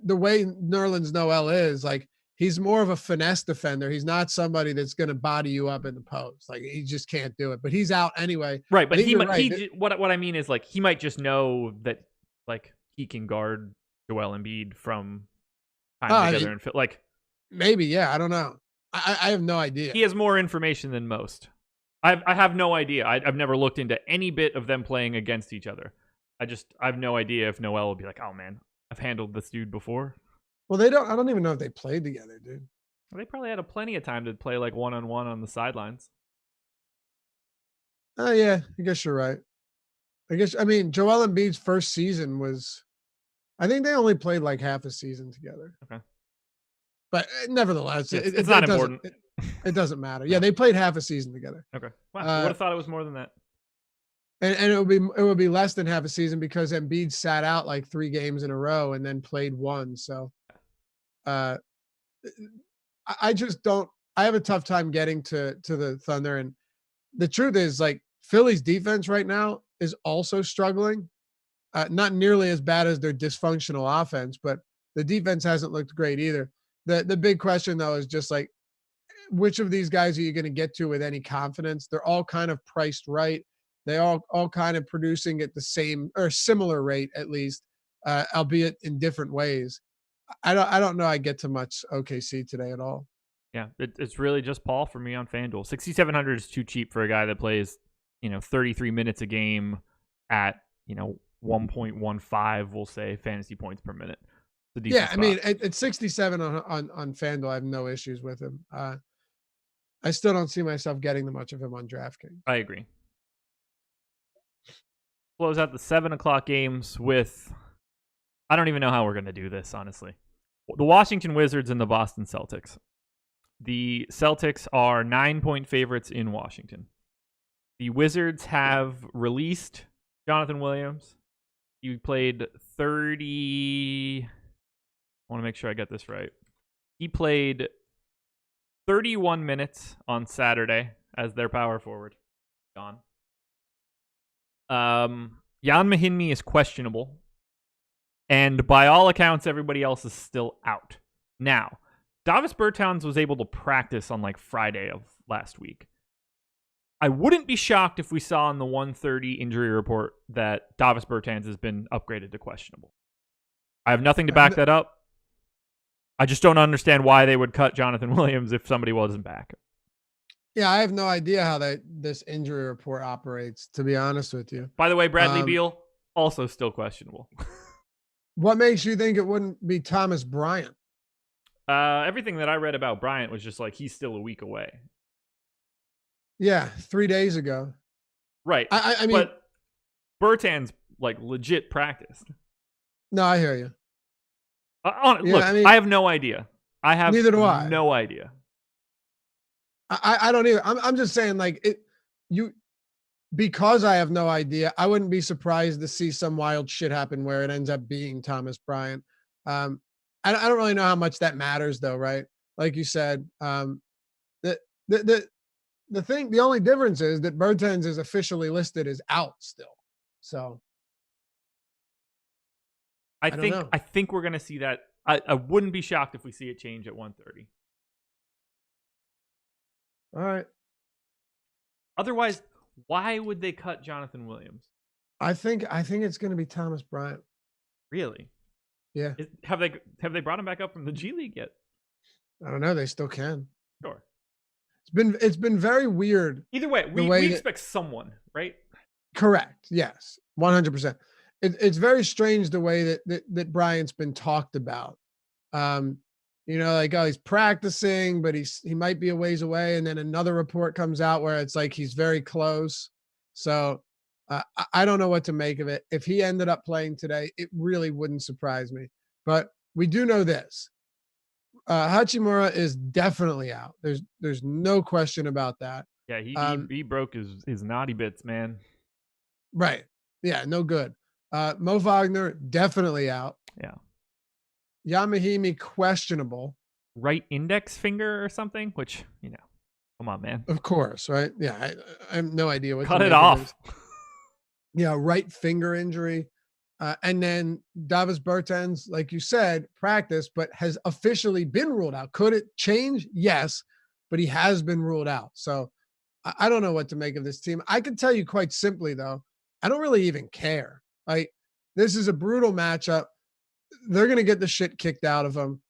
the way Nerlens Noel is, like, he's more of a finesse defender. He's not somebody that's going to body you up in the post. Like, he just can't do it. But he's out anyway. Right, but what I mean is, like, he might just know that, like, he can guard Joel Embiid from time together and like. Maybe, yeah. I don't know. I have no idea. He has more information than most. I have no idea. I've never looked into any bit of them playing against each other. I have no idea if Noel will be like, oh man, I've handled this dude before. Well, I don't even know if they played together, dude. They probably had plenty of time to play like one-on-one on the sidelines. Oh yeah, I guess you're right. I mean, Joel Embiid's first season was, I think they only played like half a season together. Okay. But nevertheless, it's not important. It doesn't matter. Yeah, they played half a season together. Okay. Wow, I would have thought it was more than that. And it would be less than half a season because Embiid sat out like 3 games in a row and then played 1. So I just don't. I have a tough time getting to the Thunder, and the truth is, like, Philly's defense right now is also struggling. Not nearly as bad as their dysfunctional offense, but the defense hasn't looked great either. The big question though is just like, which of these guys are you going to get to with any confidence? They're all kind of priced right. They all kind of producing at the same or similar rate, at least, albeit in different ways. I don't know. I get to much OKC today at all. Yeah, it's really just Paul for me on FanDuel. 6,700 is too cheap for a guy that plays, 33 minutes a game at 1.15, we'll say, fantasy points per minute. Yeah, spot. I mean, at 67 on FanDuel, I have no issues with him. I still don't see myself getting much of him on DraftKings. I agree. Close out the 7:00 games with, I don't even know how we're going to do this, honestly. The Washington Wizards and the Boston Celtics. The Celtics are 9-point favorites in Washington. The Wizards have released Jonathan Williams. He played 30. I want to make sure I get this right. He played 31 minutes on Saturday as their power forward. Gone. Jan Mahinmi is questionable. And by all accounts, everybody else is still out. Now, Davis Bertans was able to practice on Friday of last week. I wouldn't be shocked if we saw in the 1:30 injury report that Davis Bertans has been upgraded to questionable. I have nothing to back that up. I just don't understand why they would cut Jonathan Williams if somebody wasn't back. Yeah, I have no idea how this injury report operates, to be honest with you. By the way, Bradley Beal, also still questionable. What makes you think it wouldn't be Thomas Bryant? Everything that I read about Bryant was just he's still a week away. Yeah, 3 days ago. Right. I mean, but Bertans legit practiced. No, I hear you. Look, I have no idea. Neither do I. No idea. I don't either. I'm just saying, because I have no idea, I wouldn't be surprised to see some wild shit happen where it ends up being Thomas Bryant. I don't really know how much that matters, though, right? Like you said, the only difference is that Bertans is officially listed as out still. So I think we're gonna see that. I wouldn't be shocked if we see it change at 1:30. All right. Otherwise, why would they cut Jonathan Williams? I think it's going to be Thomas Bryant. Really? Yeah. Have they brought him back up from the G League yet? I don't know. They still can. Sure. It's been very weird. Either way, we expect someone, right? Correct. Yes. 100%. It's very strange the way that Bryant's been talked about. He's practicing, but he might be a ways away. And then another report comes out where it's he's very close. So I don't know what to make of it. If he ended up playing today, it really wouldn't surprise me. But we do know this. Hachimura is definitely out. There's no question about that. Yeah, he broke his naughty bits, man. Right. Yeah, no good. Mo Wagner, definitely out. Yeah. Jan Mahinmi, questionable. Right index finger or something, which, come on, man. Of course, right? Yeah, I have no idea what. Cut it off. Yeah, right finger injury. And then Davis Bertans, like you said, practiced, but has officially been ruled out. Could it change? Yes, but he has been ruled out. So I don't know what to make of this team. I can tell you quite simply, though, I don't really even care. This is a brutal matchup. They're going to get the shit kicked out of them.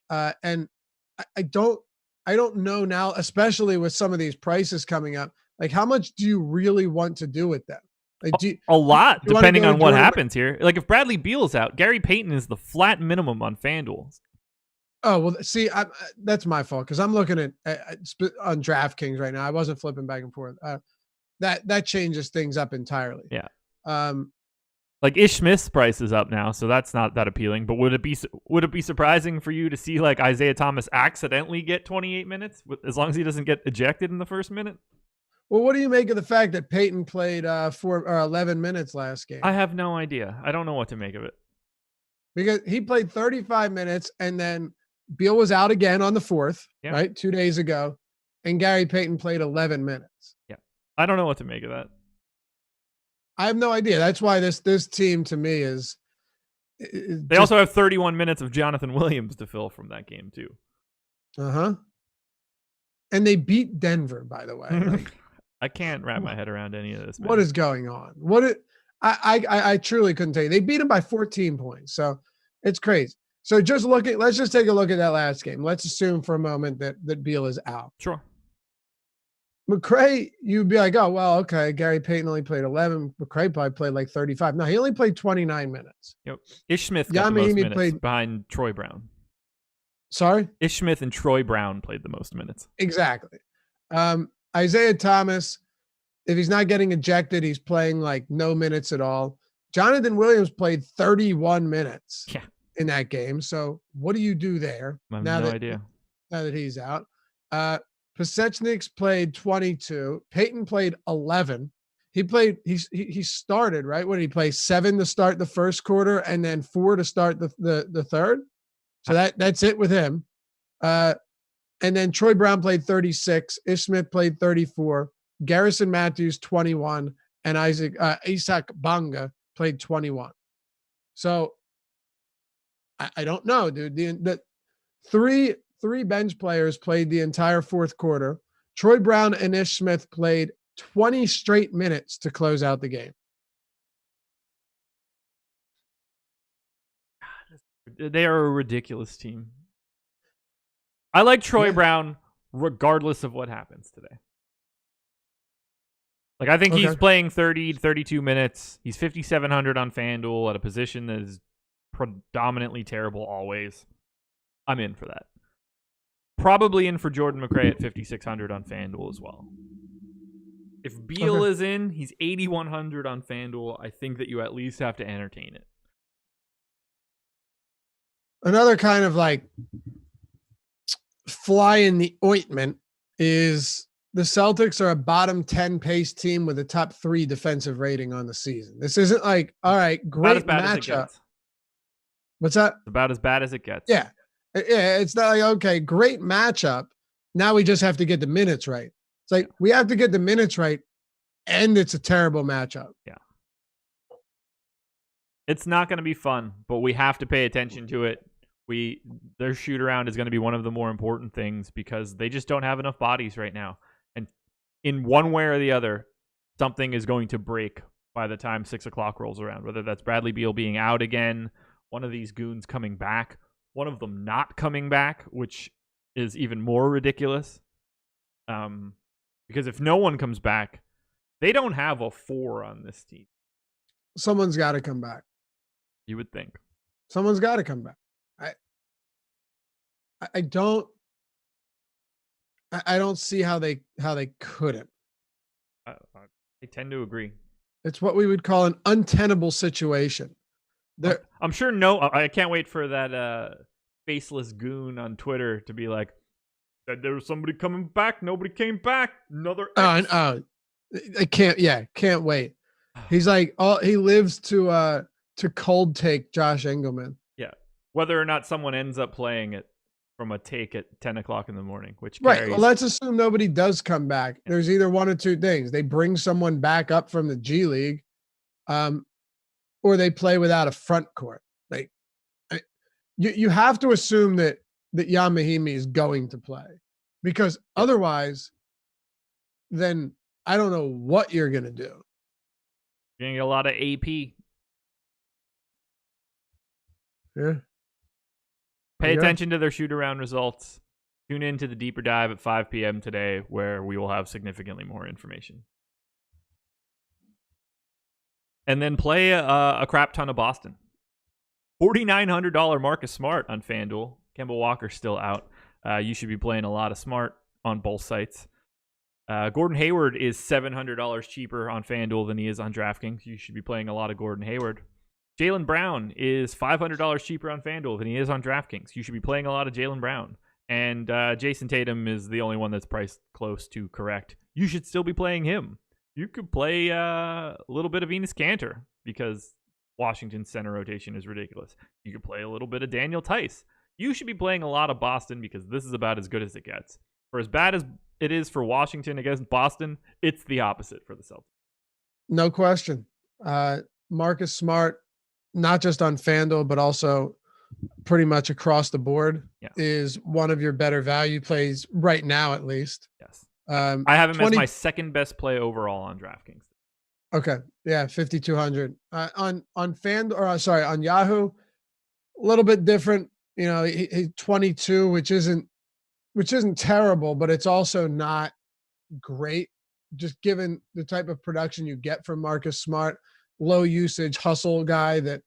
And I don't know now, especially with some of these prices coming up, how much do you really want to do with them? A lot, depending on what happens here. If Bradley Beal's out, Gary Payton is the flat minimum on FanDuel. Oh, well, see, that's my fault because I'm looking at on DraftKings right now. I wasn't flipping back and forth. That changes things up entirely. Yeah. Ish Smith's price is up now, so that's not that appealing. But would it be surprising for you to see Isaiah Thomas accidentally get 28 minutes as long as he doesn't get ejected in the first minute? Well, what do you make of the fact that Peyton played 11 minutes last game? I have no idea. I don't know what to make of it. Because he played 35 minutes and then Beal was out again on the 4th, right? 2 days ago. And Gary Payton played 11 minutes. Yeah. I don't know what to make of that. I have no idea. That's why this team to me is. They also have 31 minutes of Jonathan Williams to fill from that game too. And they beat Denver, by the way. I can't wrap my head around any of this, man. What is going on? I truly couldn't tell you. They beat him by 14 points, so it's crazy. So let's just take a look at that last game. Let's assume for a moment that Beal is out. Sure. McRae, you'd be like, oh, well, okay. Gary Payton only played 11. McRae probably played like 35. No, he only played 29 minutes. Yep. Ish Smith got the most minutes behind Troy Brown. Sorry? Ish Smith and Troy Brown played the most minutes. Exactly. Isaiah Thomas, if he's not getting ejected, he's playing like no minutes at all. Jonathan Williams played 31 minutes in that game. So what do you do there? I have no idea. Now that he's out. Pasechnik's played 22. Peyton played 11. He started, right? What did he play? 7 to start the first quarter and then 4 to start the third. So that's it with him. And then Troy Brown played 36. Ish Smith played 34. Garrison Matthews 21 and Isaac Bonga played 21. So I don't know, dude. The three bench players played the entire fourth quarter. Troy Brown and Ish Smith played 20 straight minutes to close out the game. They are a ridiculous team. I like Troy Brown regardless of what happens today. Like, I think he's playing 30 to 32 minutes. He's 5,700 on FanDuel at a position that is predominantly terrible always. I'm in for that. Probably in for Jordan McRae at 5,600 on FanDuel as well. If Beal is in, he's 8,100 on FanDuel. I think that you at least have to entertain it. Another kind of like fly in the ointment is the Celtics are a bottom 10 pace team with a top 3 defensive rating on the season. This isn't like, all right, great matchup. What's that? It's about as bad as it gets. Yeah. Yeah. It's not like, okay, great matchup. Now we just have to get the minutes right. It's like, we have to get the minutes right, and it's a terrible matchup. Yeah. It's not going to be fun, but we have to pay attention to it. Their shoot around is going to be one of the more important things because they just don't have enough bodies right now. And in one way or the other, something is going to break by the time 6 o'clock rolls around, whether that's Bradley Beal being out again, one of these goons coming back, one of them not coming back, which is even more ridiculous. Because if no one comes back, they don't have a 4 on this team. Someone's got to come back. You would think. Someone's got to come back. I don't see how they couldn't. I tend to agree. It's what we would call an untenable situation. I'm sure I can't wait for that faceless goon on Twitter to be like, said there was somebody coming back, nobody came back, another X. I can't wait. He's like, he lives to cold take Josh Engelman. Yeah. Whether or not someone ends up playing it from a take at 10 o'clock in the morning, which right. Well, let's assume nobody does come back. Yeah. There's either one or two things. They bring someone back up from the G League, or they play without a front court. Like, you have to assume that Jan Mahimi is going to play, because otherwise, then I don't know what you're going to do. You're going to get a lot of AP. Yeah. Pay attention to their shoot-around results. Tune in to the Deeper Dive at 5 p.m. today, where we will have significantly more information. And then play a crap ton of Boston. $4,900 Marcus Smart on FanDuel. Kemba Walker's still out. You should be playing a lot of Smart on both sites. Gordon Hayward is $700 cheaper on FanDuel than he is on DraftKings. You should be playing a lot of Gordon Hayward. Jaylen Brown is $500 cheaper on FanDuel than he is on DraftKings. You should be playing a lot of Jaylen Brown. And Jason Tatum is the only one that's priced close to correct. You should still be playing him. You could play a little bit of Enes Kanter because Washington's center rotation is ridiculous. You could play a little bit of Daniel Tice. You should be playing a lot of Boston because this is about as good as it gets. For as bad as it is for Washington against Boston, it's the opposite for the Celtics. No question. Marcus Smart, not just on FanDuel, but also pretty much across the board, is one of your better value plays right now, at least. Yes. I have him as my second best play overall on DraftKings. Okay. Yeah. 5,200 on FanDuel, on Yahoo, a little bit different. he's 22, which isn't terrible, but it's also not great. Just given the type of production you get from Marcus Smart, low usage hustle guy that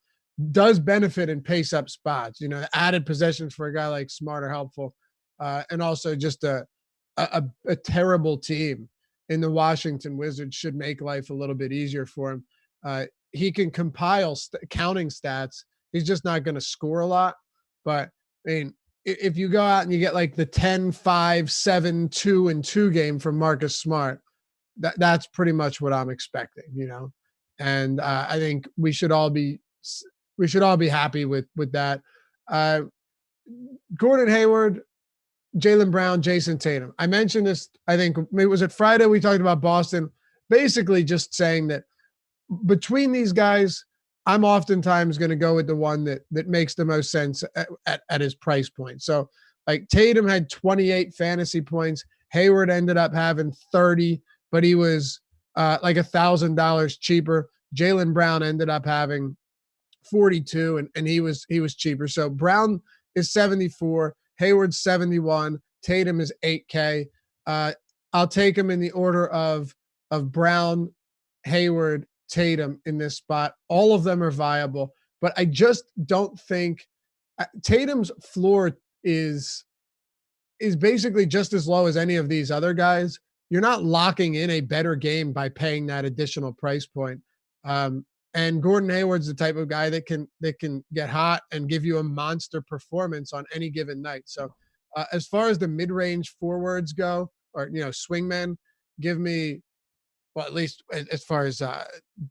does benefit in pace up spots. Added possessions for a guy like Smart are helpful, and also just a terrible team in the Washington Wizards should make life a little bit easier for him. He can compile counting stats. He's just not going to score a lot. But I mean, if you go out and you get like the 10, 5, 7, 2, and 2 game from Marcus Smart, that's pretty much what I'm expecting, And I think we should all be happy with that. Gordon Hayward, Jaylen Brown, Jason Tatum. I mentioned this, I think, was it Friday we talked about Boston, basically just saying that between these guys, I'm oftentimes going to go with the one that makes the most sense at his price point. So like Tatum had 28 fantasy points. Hayward ended up having 30, but he was like $1,000 cheaper. Jaylen Brown ended up having 42 and he was cheaper. So Brown is 74, Hayward 71, Tatum is 8K. I'll take him in the order of Brown, Hayward, Tatum in this spot. All of them are viable, but I just don't think Tatum's floor is basically just as low as any of these other guys. You're not locking in a better game by paying that additional price point. And Gordon Hayward's the type of guy that can get hot and give you a monster performance on any given night. So as far as the mid-range forwards go, or swingmen, give me, well, at least as far as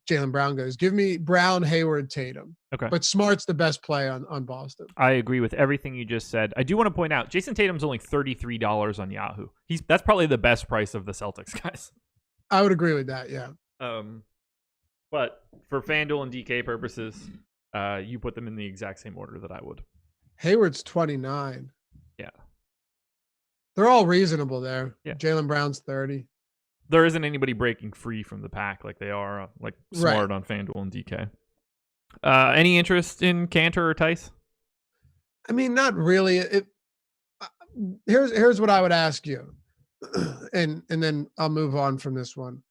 Jaylen Brown goes, give me Brown, Hayward, Tatum. Okay. But Smart's the best play on Boston. I agree with everything you just said. I do want to point out, Jason Tatum's only $33 on Yahoo. That's probably the best price of the Celtics guys. I would agree with that, yeah. But for FanDuel and DK purposes, you put them in the exact same order that I would. Hayward's 29. Yeah. They're all reasonable there. Yeah. Jaylen Brown's 30. There isn't anybody breaking free from the pack like they are, like Smart on FanDuel and DK. Any interest in Cantor or Tice? I mean, not really. Here's what I would ask you, and then I'll move on from this one.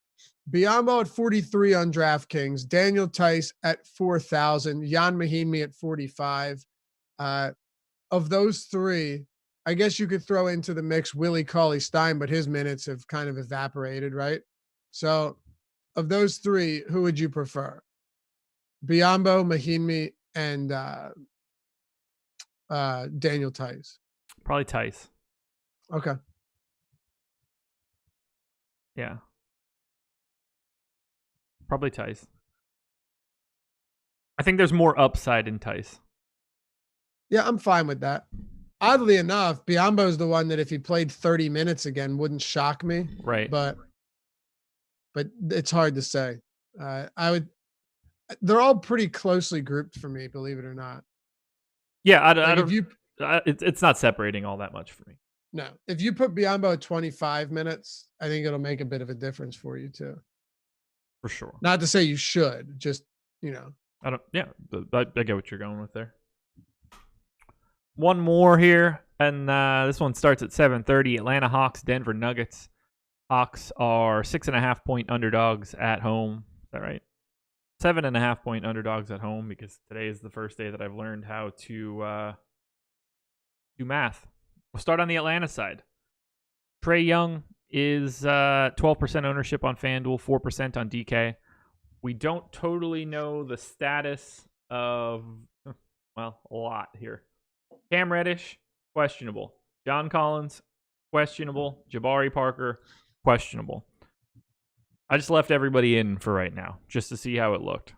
Biyombo at 43 on DraftKings, Daniel Tice at 4,000, Jan Mahinmi at 45. Of those three, I guess you could throw into the mix Willie Cauley-Stein, but his minutes have kind of evaporated, right? So of those three, who would you prefer? Biyombo, Mahinmi, and Daniel Tice? Probably Tice. Okay. Yeah. Probably Tice. I think there's more upside in Tice. Yeah, I'm fine with that. Oddly enough, Biyombo's the one that if he played 30 minutes again wouldn't shock me. Right. But it's hard to say. They're all pretty closely grouped for me, believe it or not. Yeah, it's not separating all that much for me. No. If you put Biyombo at 25 minutes, I think it'll make a bit of a difference for you too. For sure. Not to say you should, just, I get what you're going with there. One more here, and this one starts at 7:30. Atlanta Hawks, Denver Nuggets. Hawks are 6.5-point underdogs at home. Is that right? 7.5-point underdogs at home, because today is the first day that I've learned how to do math. We'll start on the Atlanta side. Trae Young is 12% ownership on FanDuel, 4% on DK. We don't totally know the status of, a lot here. Cam Reddish, questionable. John Collins, questionable. Jabari Parker, questionable. I just left everybody in for right now, just to see how it looked.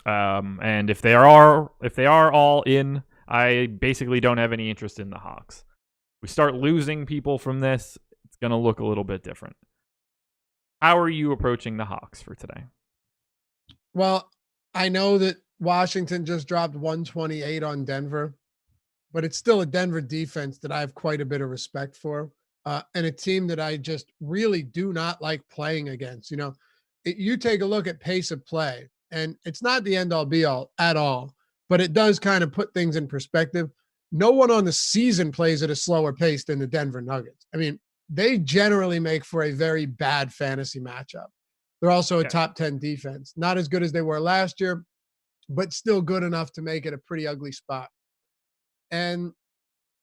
And if they are all in, I basically don't have any interest in the Hawks. We start losing people from this, it's going to look a little bit different. How are you approaching the Hawks for today? Well, I know that Washington just dropped 128 on Denver, but it's still a Denver defense that I have quite a bit of respect for, and a team that I just really do not like playing against. You take a look at pace of play, and it's not the end-all be-all at all, but it does kind of put things in perspective. no one on the season plays at a slower pace than the Denver Nuggets. I mean, they generally make for a very bad fantasy matchup. They're also a top 10 defense. Not as good as they were last year, but still good enough to make it a pretty ugly spot. And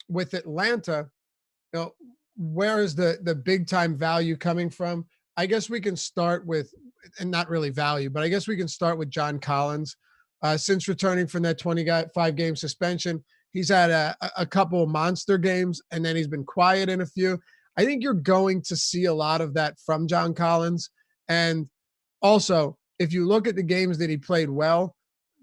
with Atlanta, where is the big time value coming from? I guess we can start with, and not really value, but I guess we can start with John Collins. Since returning from that 25-game suspension, he's had a couple of monster games, and then he's been quiet in a few. I think you're going to see a lot of that from John Collins. And also, if you look at the games that he played well,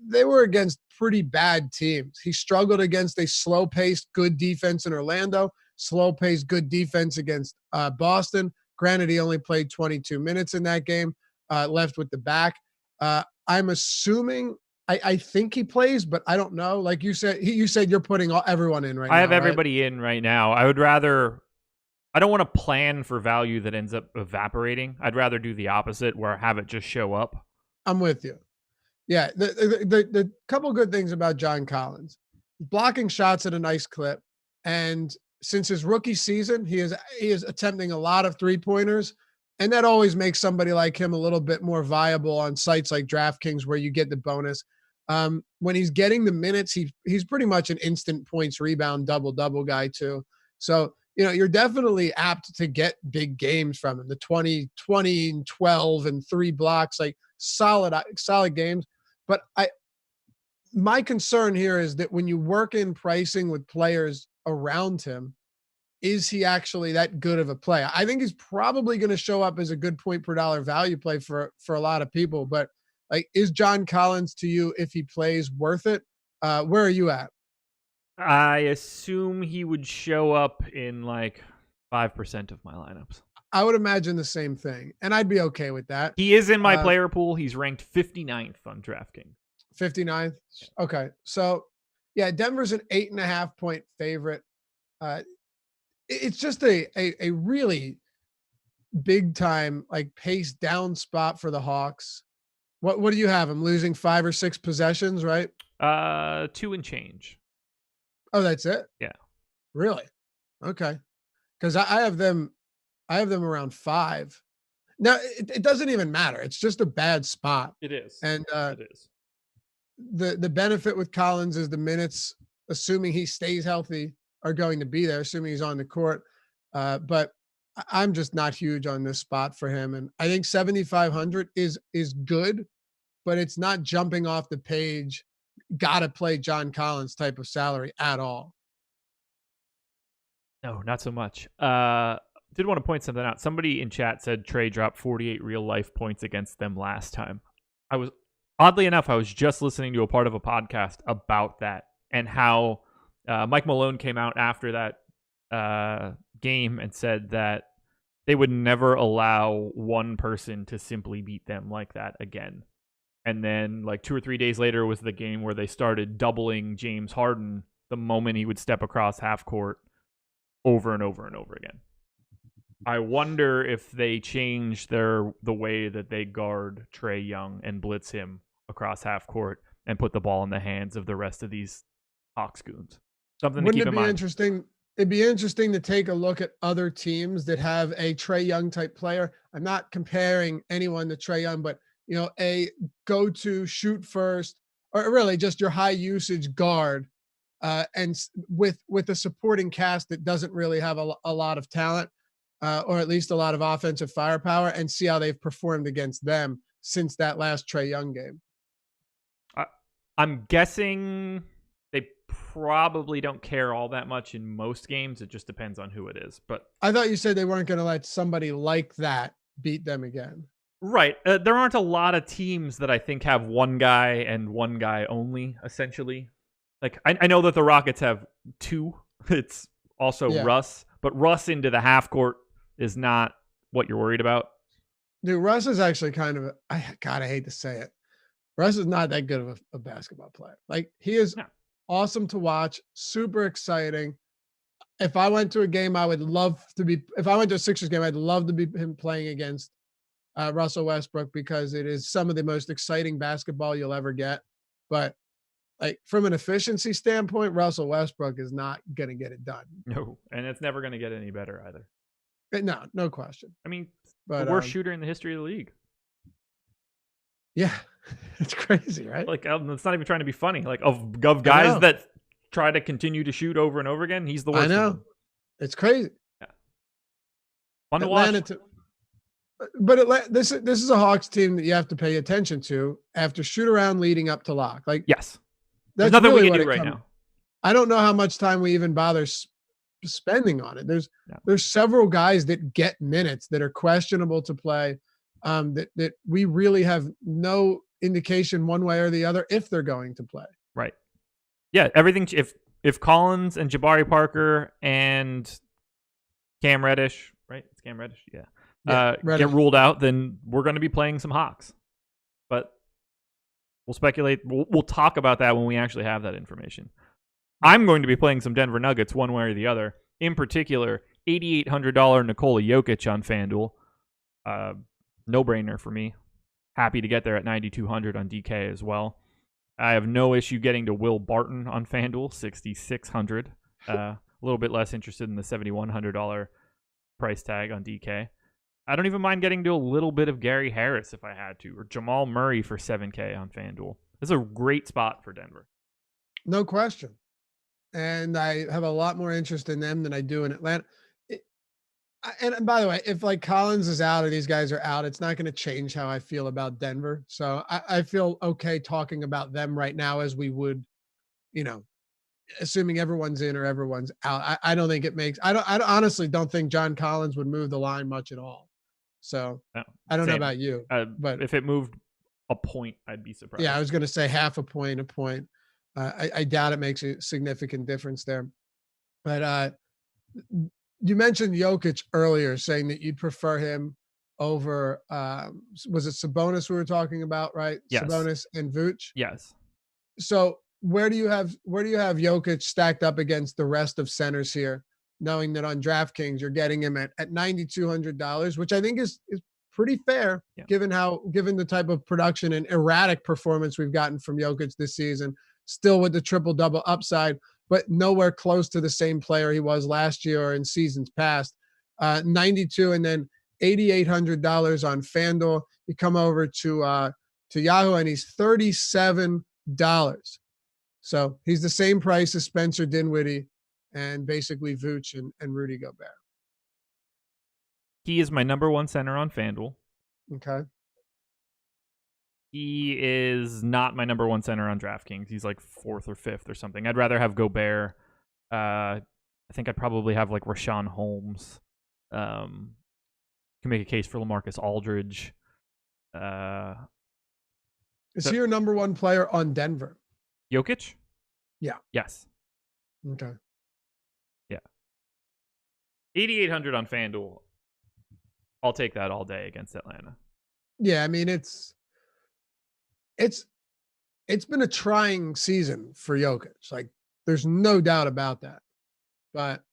they were against pretty bad teams. He struggled against a slow-paced, good defense in Orlando, slow-paced, good defense against Boston. Granted, he only played 22 minutes in that game, left with the back. I'm assuming I think he plays, but I don't know. Like you said, you're putting everyone in right now. I have everybody in right now. I don't want to plan for value that ends up evaporating. I'd rather do the opposite, where I have it just show up. I'm with you. Yeah, the couple good things about John Collins, blocking shots at a nice clip, and since his rookie season, he is attempting a lot of 3-pointers, and that always makes somebody like him a little bit more viable on sites like DraftKings, where you get the bonus. When he's getting the minutes, he's pretty much an instant points, rebound, double guy too. So you're definitely apt to get big games from him. The 20, and 12 and 3 blocks, like solid games. But my concern here is that when you work in pricing with players around him, is he actually that good of a play? I think he's probably going to show up as a good point per dollar value play for a lot of people. But like, is John Collins to you, if he plays, worth it? Where are you at? I assume he would show up in like 5% of my lineups. I would imagine the same thing, and I'd be okay with that. He is in my player pool. He's ranked 59th on DraftKings. 59th? Okay. So, yeah, Denver's an 8.5 point favorite. It's just a really big time, like, pace down spot for the Hawks. What do you have? I'm losing 5 or 6 possessions, right? 2 and change. Oh, that's it? Yeah. Really? Okay. Because I have them around 5. Now, it doesn't even matter. It's just a bad spot. It is. And it is. The benefit with Collins is the minutes, assuming he stays healthy, are going to be there, assuming he's on the court. But I'm just not huge on this spot for him. And I think 7,500 is good, but it's not jumping off the page, gotta play John Collins type of salary at all. No, not so much. Did want to point something out. Somebody in chat said Trey dropped 48 real life points against them last time. Oddly enough, I was just listening to a part of a podcast about that, and how Mike Malone came out after that game and said that they would never allow one person to simply beat them like that again. And then like 2 or 3 days later was the game where they started doubling James Harden the moment he would step across half court, over and over and over again. I wonder if they change the way that they guard Trey Young and blitz him across half court and put the ball in the hands of the rest of these Hawks goons. Something to keep in mind. Interesting? It'd be interesting to take a look at other teams that have a Trey Young type player. I'm not comparing anyone to Trey Young, but a go-to shoot first, or really just your high usage guard, and with a supporting cast that doesn't really have a lot of talent, or at least a lot of offensive firepower, and see how they've performed against them since that last Trey Young game. I'm guessing they probably don't care all that much in most games. It just depends on who it is. But I thought you said they weren't going to let somebody like that beat them again. Right. There aren't a lot of teams that I think have one guy and one guy only, essentially. Like, I know that the Rockets have 2. It's also Russ. But Russ into the half court is not what you're worried about. Dude, Russ is actually kind of I hate to say it. Russ is not that good of a basketball player. Like, he is awesome to watch, super exciting. If I went to a game, if I went to a Sixers game, I'd love to be him playing against Russell Westbrook, because it is some of the most exciting basketball you'll ever get. But like from an efficiency standpoint, Russell Westbrook is not going to get it done. No, and it's never going to get any better either. No question. I mean, But the worst shooter in the history of the league. Yeah, it's crazy, right? Like, it's not even trying to be funny. Like, of guys that try to continue to shoot over and over again, he's the worst. I know. It's crazy. Yeah. Fun to watch. But this is a Hawks team that you have to pay attention to after shoot around leading up to lock. Like, yes, that's nothing really we can do right now. I don't know how much time we even bother spending on it. There's several guys that get minutes that are questionable to play, that we really have no indication one way or the other if they're going to play. Right. Yeah, everything. If Collins and Jabari Parker and Cam Reddish, right? It's Cam Reddish, yeah. Get ruled out, then we're going to be playing some Hawks. But we'll speculate. We'll talk about that when we actually have that information. I'm going to be playing some Denver Nuggets one way or the other. In particular, $8,800 Nikola Jokic on FanDuel. No-brainer for me. Happy to get there at 9,200 on DK as well. I have no issue getting to Will Barton on FanDuel, 6,600. A little bit less interested in the $7,100 price tag on DK. I don't even mind getting to a little bit of Gary Harris if I had to, or Jamal Murray for $7K on FanDuel. This is a great spot for Denver. No question. And I have a lot more interest in them than I do in Atlanta. And by the way, if like Collins is out or these guys are out, it's not going to change how I feel about Denver. So I feel okay talking about them right now as we would, assuming everyone's in or everyone's out. I don't think it makes. I honestly don't think John Collins would move the line much at all. So no, I don't know about you, but if it moved a point, I'd be surprised. Yeah, I was going to say half a point. I doubt it makes a significant difference there. But you mentioned Jokic earlier, saying that you'd prefer him over, was it Sabonis we were talking about, right? Yes. Sabonis and Vooch? Yes. So where do you have Jokic stacked up against the rest of centers here, knowing that on DraftKings you're getting him at $9,200, which I think is pretty fair, given the type of production and erratic performance we've gotten from Jokic this season, still with the triple-double upside, but nowhere close to the same player he was last year or in seasons past. 92 and then $8,800 on FanDuel. You come over to Yahoo and he's $37. So he's the same price as Spencer Dinwiddie and basically Vooch and Rudy Gobert. He is my number one center on FanDuel. Okay. He is not my number one center on DraftKings. He's like fourth or fifth or something. I'd rather have Gobert. I think I'd probably have like Rashawn Holmes. Can make a case for LaMarcus Aldridge. Is he your number one player on Denver? Jokic? Yeah. Yes. Okay. Yeah. 8,800 on FanDuel. I'll take that all day against Atlanta. Yeah, I mean it's been a trying season for Jokic. Like there's no doubt about that. But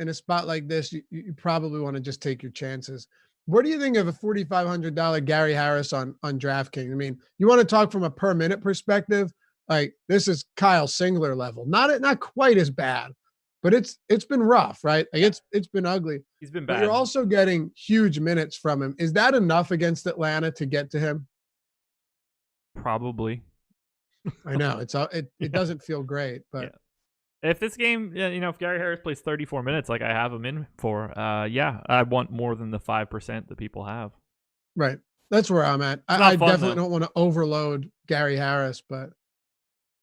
in a spot like this, you probably want to just take your chances. What do you think of a $4,500 Gary Harris on DraftKings? I mean, you want to talk from a per minute perspective? Like this is Kyle Singler level. Not quite as bad, but it's been rough, right? Like it's been ugly. He's been bad. But you're also getting huge minutes from him. Is that enough against Atlanta to get to him? Probably. I know it doesn't feel great, but if this game, if Gary Harris plays 34 minutes like I have him in for, I want more than the 5% that people have. Right. That's where I'm at. I definitely don't want to overload Gary Harris, but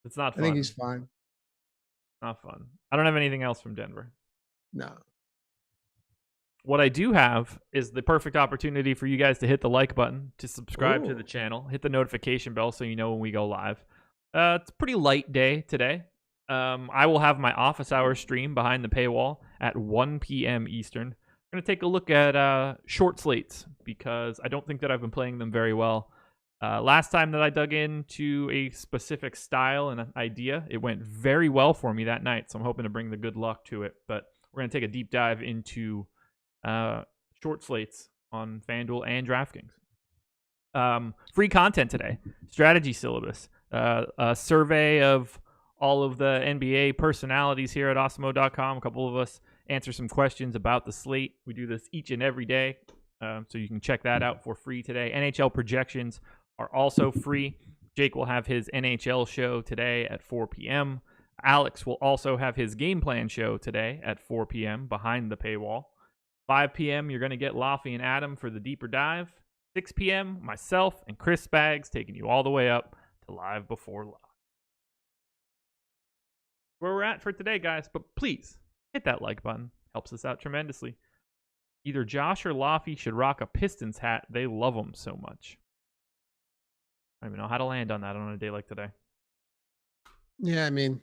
it's not fun. I think he's fine. Not fun. I don't have anything else from Denver. No. What I do have is the perfect opportunity for you guys to hit the like button, to subscribe to the channel, hit the notification bell so you know when we go live. It's a pretty light day today. I will have my office hour stream behind the paywall at 1 p.m. Eastern. We're going to take a look at short slates because I don't think that I've been playing them very well. Last time that I dug into a specific style and an idea, it went very well for me that night, so I'm hoping to bring the good luck to it. But we're going to take a deep dive into short slates on FanDuel and DraftKings. Free content today. Strategy syllabus. A survey of all of the NBA personalities here at Awesemo.com. A couple of us answer some questions about the slate. We do this each and every day, so you can check that out for free today. NHL projections are also free. Jake will have his NHL show today at 4 p.m. Alex will also have his game plan show today at 4 p.m. behind the paywall. 5 p.m., you're going to get Lonnie and Adam for the deeper dive. 6 p.m., myself and Chris Spags taking you all the way up to Live Before Live. Where we're at for today, guys. But please, hit that like button. Helps us out tremendously. Either Josh or Lonnie should rock a Pistons hat. They love them so much. I don't even know how to land on that on a day like today. Yeah, I mean,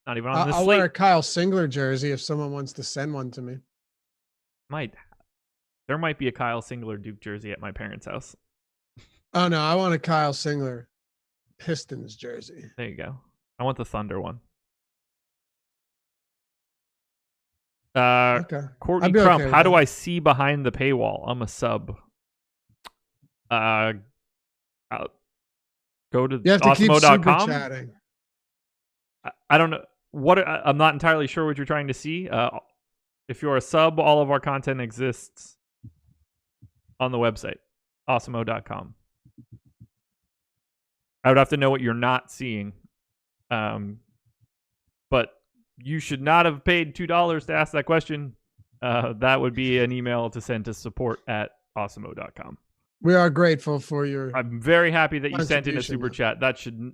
not even on this I'll slate. wear a Kyle Singler jersey if someone wants to send one to me. There might be a Kyle Singler Duke jersey at my parents' house. Oh no, I want a Kyle Singler Pistons jersey. There you go. I want the Thunder one. Okay. Courtney Crump, okay, how do I see behind the paywall? I'm a sub. Go to you have to keep super Awesemo.com. chatting. I don't know I'm not entirely sure what you're trying to see. If you're a sub, all of our content exists on the website, Awesemo.com. I would have to know what you're not seeing. But you should not have paid $2 to ask that question. That would be an email to send to support@Awesemo.com. We are grateful for your. I'm very happy that you sent in a super chat.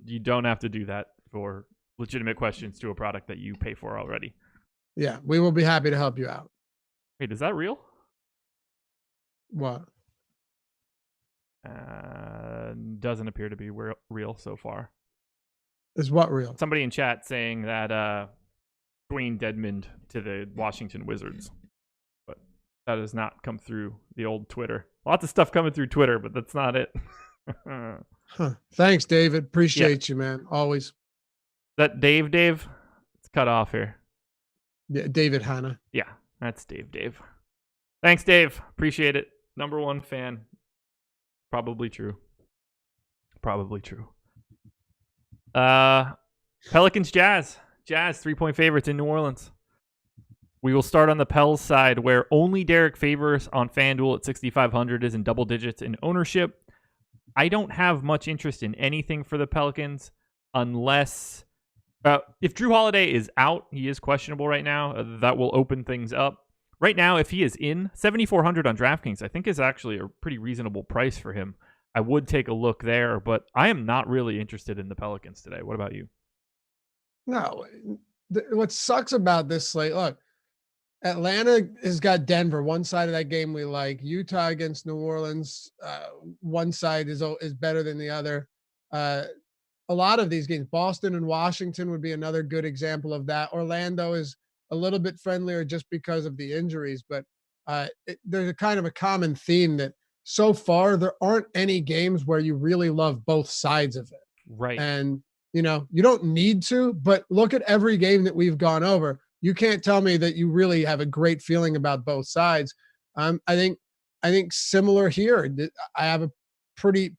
You don't have to do that for legitimate questions to a product that you pay for already. Yeah, we will be happy to help you out. Wait, is that real? What? Doesn't appear to be real so far. Is what real? Somebody in chat saying that Dwayne Dedmon to the Washington Wizards. But that has not come through the old Twitter. Lots of stuff coming through Twitter, but that's not it. Thanks, David. Appreciate you, man. Always. Is that Dave? It's cut off here. Yeah, David Hanna. Yeah, that's Dave. Thanks, Dave. Appreciate it. Number one fan. Probably true. Pelicans Jazz. Jazz 3-point favorites in New Orleans. We will start on the Pels side, where only Derek Favors on FanDuel at 6,500 is in double digits in ownership. I don't have much interest in anything for the Pelicans unless if Drew Holiday is out, he is questionable right now. That will open things up. Right now, if he is in, 7,400 on DraftKings, I think is actually a pretty reasonable price for him. I would take a look there, but I am not really interested in the Pelicans today. What about you? No. What sucks about this slate, look, Atlanta has got Denver. One side of that game we like. Utah against New Orleans. One side is better than the other. A lot of these games, Boston and Washington would be another good example of that. Orlando is a little bit friendlier just because of the injuries, but there's a kind of a common theme that so far there aren't any games where you really love both sides of it. Right. And, you don't need to, but look at every game that we've gone over. You can't tell me that you really have a great feeling about both sides. I think similar here. I have a pretty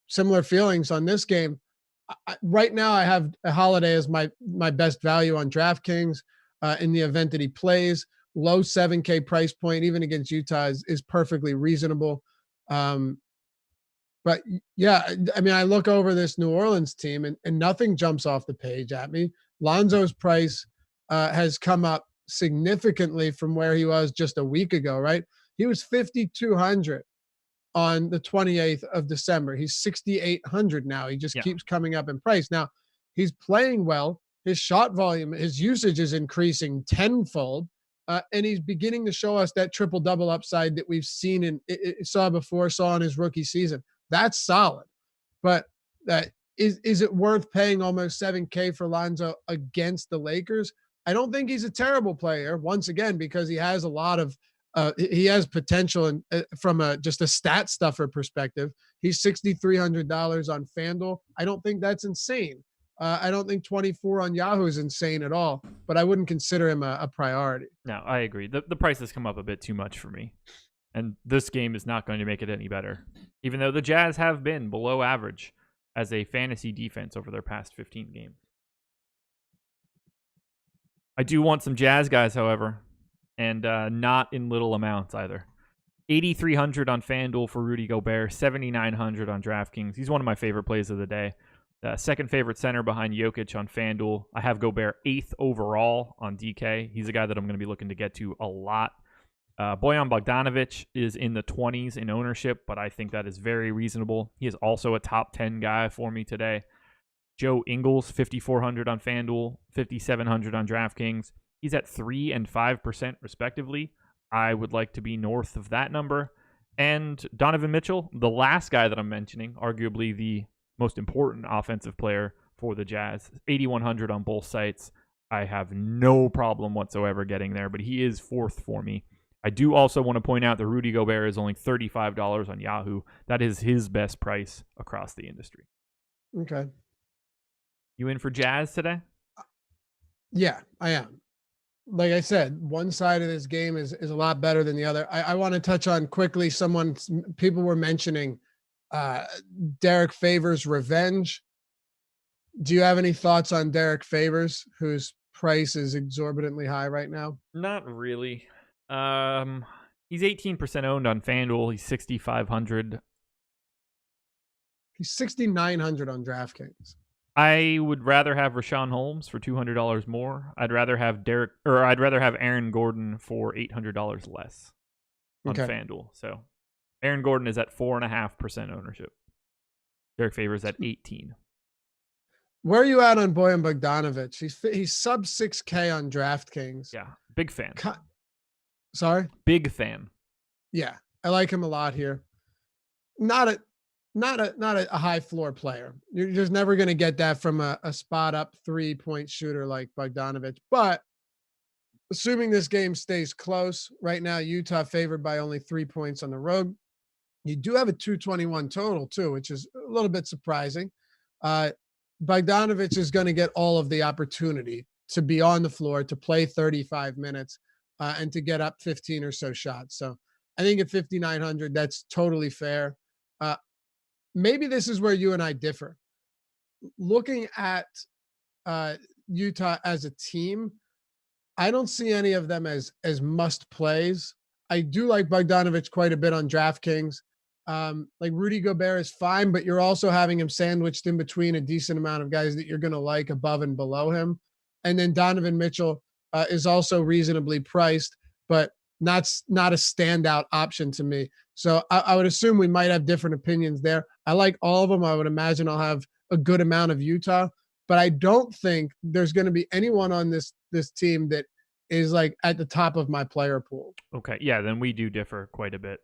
similar feelings on this game. Right now, I have a Holiday as my best value on DraftKings in the event that he plays. Low 7K price point, even against Utah, is perfectly reasonable. But yeah, I mean, I look over this New Orleans team and nothing jumps off the page at me. Lonzo's price has come up significantly from where he was just a week ago, right? He was 5,200 on the 28th of December. He's 6,800 now. He just keeps coming up in price. Now, he's playing well. His shot volume, his usage is increasing tenfold. And he's beginning to show us that triple-double upside that we've seen and saw in his rookie season. That's solid. But is it worth paying almost 7K for Lonzo against the Lakers? I don't think he's a terrible player, once again, because he has a lot of he has potential and from just a stat stuffer perspective. He's $6,300 on FanDuel. I don't think that's insane. I don't think 24 on Yahoo is insane at all, but I wouldn't consider him a priority. No, I agree. The price has come up a bit too much for me. And this game is not going to make it any better, even though the Jazz have been below average as a fantasy defense over their past 15 games. I do want some Jazz guys, however, and not in little amounts either. 8,300 on FanDuel for Rudy Gobert, 7,900 on DraftKings. He's one of my favorite plays of the day. Second favorite center behind Jokic on FanDuel. I have Gobert 8th overall on DK. He's a guy that I'm going to be looking to get to a lot. Bojan Bogdanovic is in the 20s in ownership, but I think that is very reasonable. He is also a top 10 guy for me today. Joe Ingles, 5,400 on FanDuel, 5,700 on DraftKings. He's at 3 and 5% respectively. I would like to be north of that number. And Donovan Mitchell, the last guy that I'm mentioning, arguably the most important offensive player for the Jazz, 8,100 on both sites. I have no problem whatsoever getting there, but he is 4th for me. I do also want to point out that Rudy Gobert is only $35 on Yahoo. That is his best price across the industry. Okay. You in for Jazz today? Yeah, I am. Like I said, one side of this game is a lot better than the other. I want to touch on quickly people were mentioning Derek Favors' revenge. Do you have any thoughts on Derek Favors, whose price is exorbitantly high right now? Not really. He's 18% owned on FanDuel. He's 6,500. He's 6,900 on DraftKings. I would rather have Rashawn Holmes for $200 more. I'd rather have Aaron Gordon for $800 less on FanDuel. So Aaron Gordon is at 4.5% ownership. Derek Favors at 18. Where are you at on Bojan Bogdanovic? He's sub 6K on DraftKings. Yeah, big fan. Sorry? Big fan. Yeah, I like him a lot here. Not a high floor player. You're just never going to get that from a spot up 3-point shooter like Bogdanovic. But assuming this game stays close, right now Utah favored by only 3 points on the road. You do have a 221 total too, which is a little bit surprising. Bogdanovic is going to get all of the opportunity to be on the floor, to play 35 minutes, and to get up 15 or so shots. So I think at 5,900, that's totally fair. Maybe this is where you and I differ. Looking at Utah as a team, I don't see any of them as must plays. I do like Bogdanovic quite a bit on DraftKings. Like Rudy Gobert is fine, but you're also having him sandwiched in between a decent amount of guys that you're going to like above and below him. And then Donovan Mitchell is also reasonably priced, but not a standout option to me. So I would assume we might have different opinions there. I like all of them. I would imagine I'll have a good amount of Utah, but I don't think there's going to be anyone on this team that is like at the top of my player pool. Okay. Yeah, then we do differ quite a bit.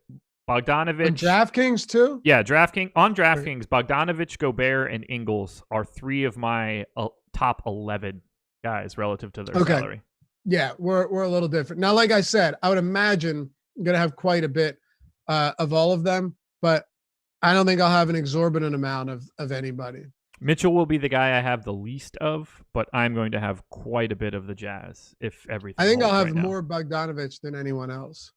Bogdanovic. On DraftKings too? Yeah, DraftKings, Bogdanovic, Gobert, and Ingles are 3 of my top 11 guys relative to their salary. Yeah, we're a little different. Now, like I said, I would imagine I'm going to have quite a bit of all of them, but I don't think I'll have an exorbitant amount of anybody. Mitchell will be the guy I have the least of, but I'm going to have quite a bit of the Jazz if everything. I think I'll have more Bogdanovic than anyone else.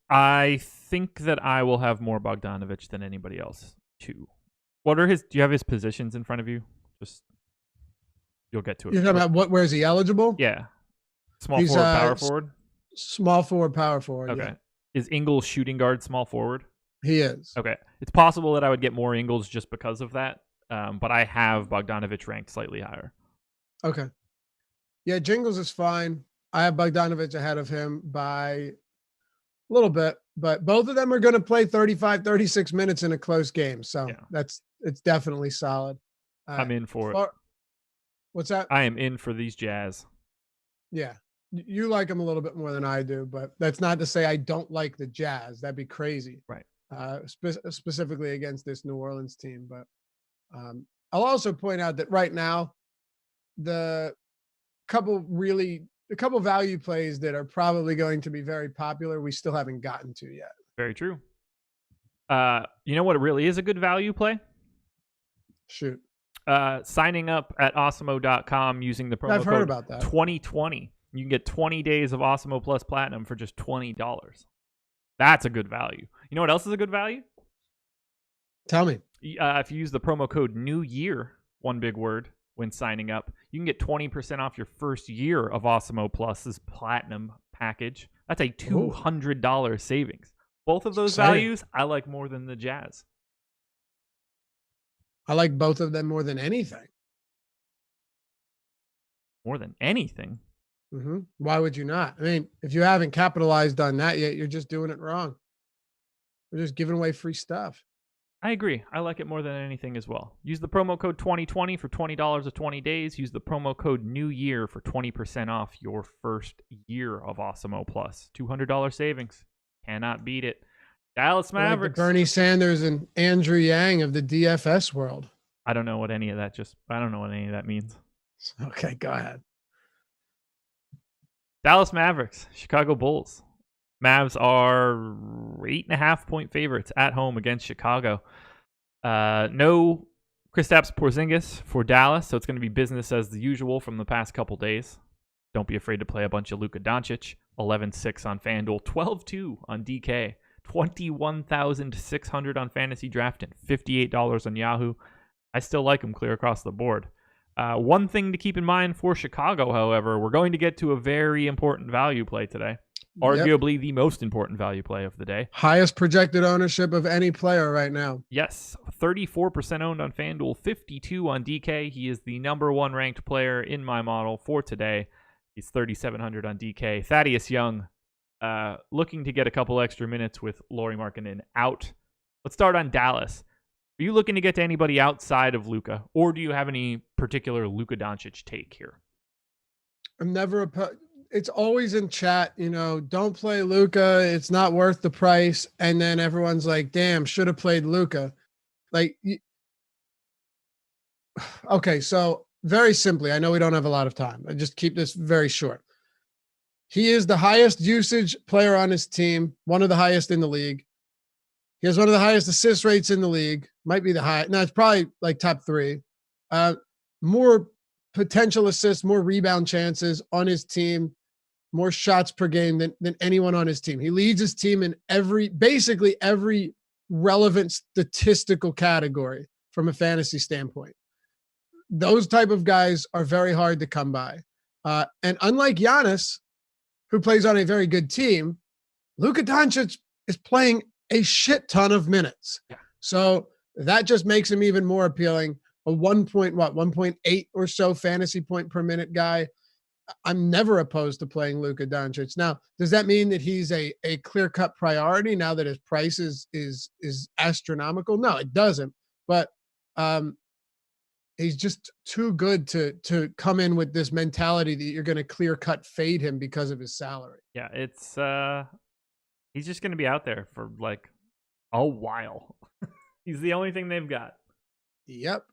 I think that I will have more Bogdanovic than anybody else too. Do you have his positions in front of you? Just you'll get to it. You're talking about where is he eligible? Yeah. Small forward, power forward? Small forward, power forward. Okay. Yeah. Is Ingles shooting guard, small forward? He is. Okay. It's possible that I would get more Ingles just because of that, but I have Bogdanovic ranked slightly higher. Okay. Yeah, Jingles is fine. I have Bogdanovic ahead of him by a little bit, but both of them are going to play 35, 36 minutes in a close game. So it's definitely solid. I'm in for it. What's that? I am in for these Jazz. Yeah. You like them a little bit more than I do, but that's not to say I don't like the Jazz. That'd be crazy. Right. Specifically against this New Orleans team. But I'll also point out that right now, the couple value plays that are probably going to be very popular, we still haven't gotten to yet. Very true. You know what really is a good value play? Shoot. Signing up at Awesemo.com using the promo I've heard code about that. 2020. You can get 20 days of Awesemo Plus Platinum for just $20. That's a good value. You know what else is a good value? Tell me. If you use the promo code New Year, one big word, when signing up. You can get 20% off your first year of Awesemo Plus's Platinum package. That's a $200 savings. Both of those values I like more than the Jazz. I like both of them more than anything. More than anything? Mm-hmm. Why would you not? I mean, if you haven't capitalized on that yet, you're just doing it wrong. We're just giving away free stuff. I agree. I like it more than anything as well. Use the promo code 2020 for $20 of 20 days. Use the promo code New Year for 20% off your first year of Awesemo Plus. $200 savings. Cannot beat it. Dallas Mavericks. Like Bernie Sanders and Andrew Yang of the DFS world. I don't know what any of that means. Okay, go ahead. Dallas Mavericks, Chicago Bulls. Mavs are 8.5-point favorites at home against Chicago. No Kristaps Porzingis for Dallas, so it's going to be business as the usual from the past couple days. Don't be afraid to play a bunch of Luka Doncic. 11-6 on FanDuel, 12-2 on DK, 21,600 on Fantasy Draft, and $58 on Yahoo. I still like him clear across the board. One thing to keep in mind for Chicago, however, we're going to get to a very important value play today. Arguably the most important value play of the day. Highest projected ownership of any player right now. Yes, 34% owned on FanDuel, 52 on DK. He is the number one ranked player in my model for today. He's 3,700 on DK. Thaddeus Young, looking to get a couple extra minutes with Lauri Markkanen out. Let's start on Dallas. Are you looking to get to anybody outside of Luka, or do you have any particular Luka Doncic take here? I'm never it's always in chat, don't play Luka. It's not worth the price. And then everyone's like, damn, should have played Luka. Okay. So very simply, I know we don't have a lot of time. I just keep this very short. He is the highest usage player on his team, one of the highest in the league. He has one of the highest assist rates in the league. Might be the highest. No, it's probably like top 3. More potential assists, more rebound chances on his team, more shots per game than anyone on his team. He leads his team in basically every relevant statistical category from a fantasy standpoint. Those type of guys are very hard to come by. And unlike Giannis, who plays on a very good team, Luka Doncic is playing a shit ton of minutes. Yeah. So that just makes him even more appealing. A 1.8 or so fantasy point per minute guy. I'm never opposed to playing Luka Doncic. Now, does that mean that he's a clear-cut priority now that his price is astronomical? No, it doesn't. But he's just too good to come in with this mentality that you're going to clear-cut fade him because of his salary. Yeah, it's he's just going to be out there for like a while. He's the only thing they've got. Yep.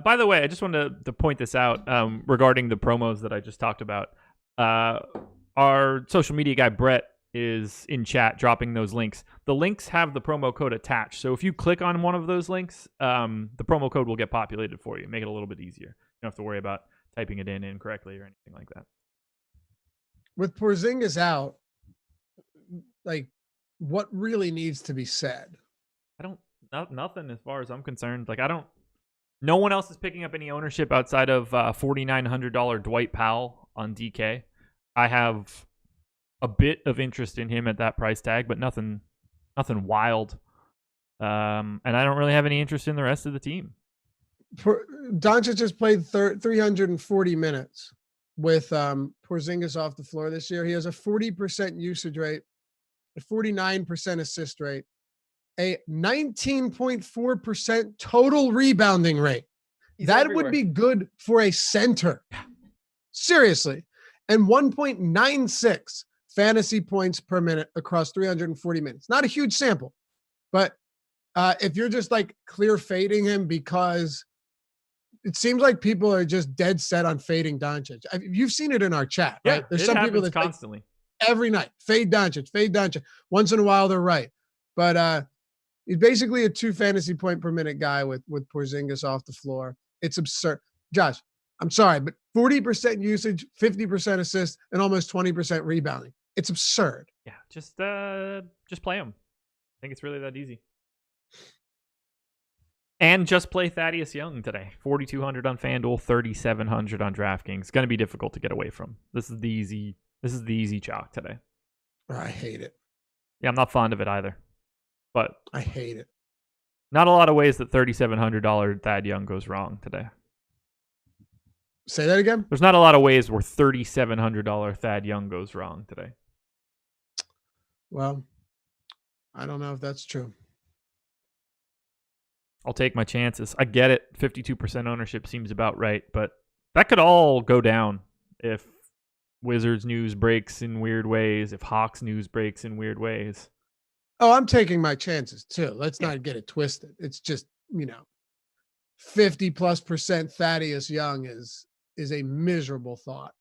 By the way, I just wanted to point this out regarding the promos that I just talked about. Our social media guy, Brett, is in chat dropping those links. The links have the promo code attached. So if you click on one of those links, the promo code will get populated for you. Make it a little bit easier. You don't have to worry about typing it in incorrectly or anything like that. With Porzingis out, like, what really needs to be said? Nothing as far as I'm concerned. No one else is picking up any ownership outside of $4,900 Dwight Powell on DK. I have a bit of interest in him at that price tag, but nothing wild. And I don't really have any interest in the rest of the team. Doncic has played 340 minutes with Porzingis off the floor this year. He has a 40% usage rate, a 49% assist rate, a 19.4% total rebounding rate. That would be good for a center. Seriously. And 1.96 fantasy points per minute across 340 minutes. Not a huge sample, but if you're just like clear fading him because it seems like people are just dead set on fading Doncic. You've seen it in our chat, right? There's some people that constantly every night fade Doncic. Once in a while they're right, but he's basically a 2 fantasy point per minute guy with Porzingis off the floor. It's absurd. Josh, I'm sorry, but 40% usage, 50% assists, and almost 20% rebounding. It's absurd. Yeah, just play him. I think it's really that easy. And just play Thaddeus Young today. 4,200 on FanDuel, 3,700 on DraftKings. It's going to be difficult to get away from. This is the easy chalk today. I hate it. Yeah, I'm not fond of it either. But I hate it. Not a lot of ways that $3,700 Thad Young goes wrong today. Say that again? There's not a lot of ways where $3,700 Thad Young goes wrong today. Well, I don't know if that's true. I'll take my chances. I get it. 52% ownership seems about right, but that could all go down if Wizards news breaks in weird ways, if Hawks news breaks in weird ways. Oh, I'm taking my chances too. Let's not get it twisted. It's just, 50+% Thaddeus Young is a miserable thought.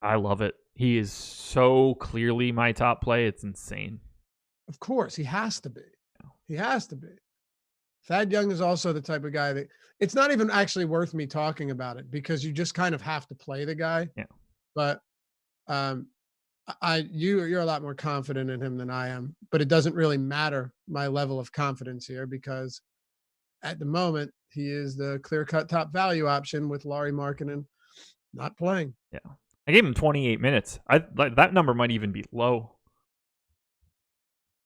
I love it. He is so clearly my top play. It's insane. Of course, he has to be. He has to be. Thad Young is also the type of guy that it's not even actually worth me talking about it because you just kind of have to play the guy. Yeah. But you're a lot more confident in him than I am, but it doesn't really matter my level of confidence here because at the moment he is the clear-cut top value option with Lauri Markkanen not playing. Yeah. I gave him 28 minutes. That number might even be low.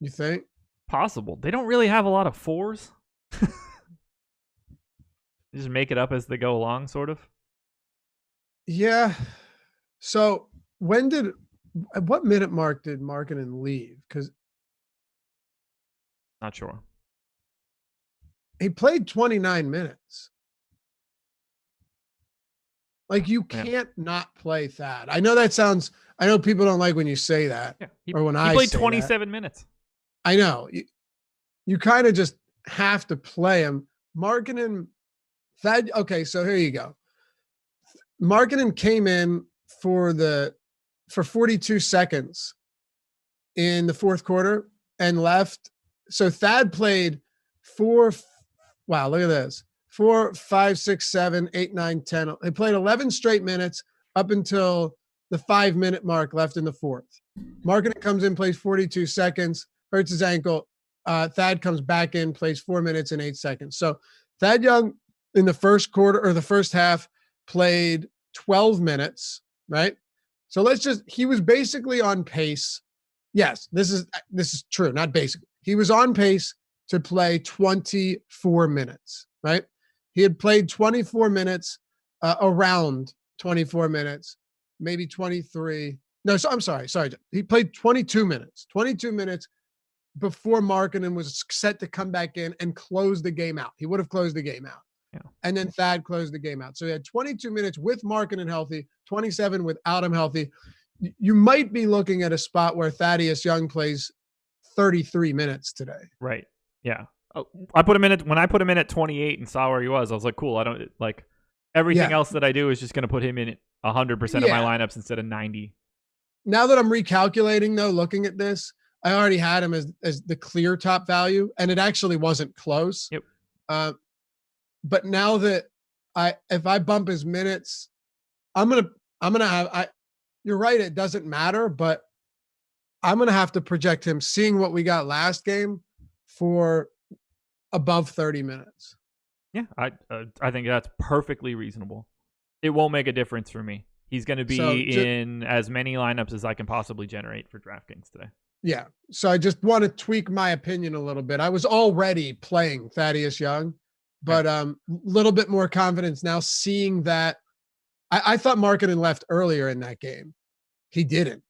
You think? Possible. They don't really have a lot of fours. Just make it up as they go along, sort of. Yeah. So at what minute mark did Markkanen leave? Because not sure. He played 29 minutes. Like you can't not play Thad. I know people don't like when you say that. Yeah, he played 27 minutes. I know. You kind of just have to play him. Markkanen, Thad. Okay, so here you go. Markkanen came in for 42 seconds in the fourth quarter and left. So Thad played 4, 5, 6, 7, 8, 9, 10. He played 11 straight minutes up until the 5-minute mark left in the fourth. Markkanen comes in, plays 42 seconds, hurts his ankle. Thad comes back in, plays 4 minutes and 8 seconds. So Thad Young in the first quarter or the first half played 12 minutes, right? So he was basically on pace. Yes, this is true, not basically. He was on pace to play 24 minutes, right? He had played 24 minutes, around 24 minutes, maybe 23. No, so I'm sorry. He played 22 minutes. 22 minutes before Markkanen was set to come back in and close the game out. He would have closed the game out. Yeah. And then Thad closed the game out. So he had 22 minutes with Markkanen healthy, 27 without him healthy. You might be looking at a spot where Thaddeus Young plays 33 minutes today. Right. Yeah. When I put him in at 28 and saw where he was, I was like, cool. I don't like everything else that I do is just going to put him in 100% of my lineups instead of 90. Now that I'm recalculating though, looking at this, I already had him as the clear top value, and it actually wasn't close. Yep. But now that if I bump his minutes, I'm gonna have. You're right. It doesn't matter, but I'm gonna have to project him, seeing what we got last game, for above 30 minutes. Yeah, I think that's perfectly reasonable. It won't make a difference for me. He's going to be in as many lineups as I can possibly generate for DraftKings today. Yeah. So I just want to tweak my opinion a little bit. I was already playing Thaddeus Young, but little bit more confidence now seeing that. I thought Markkanen left earlier in that game. He didn't.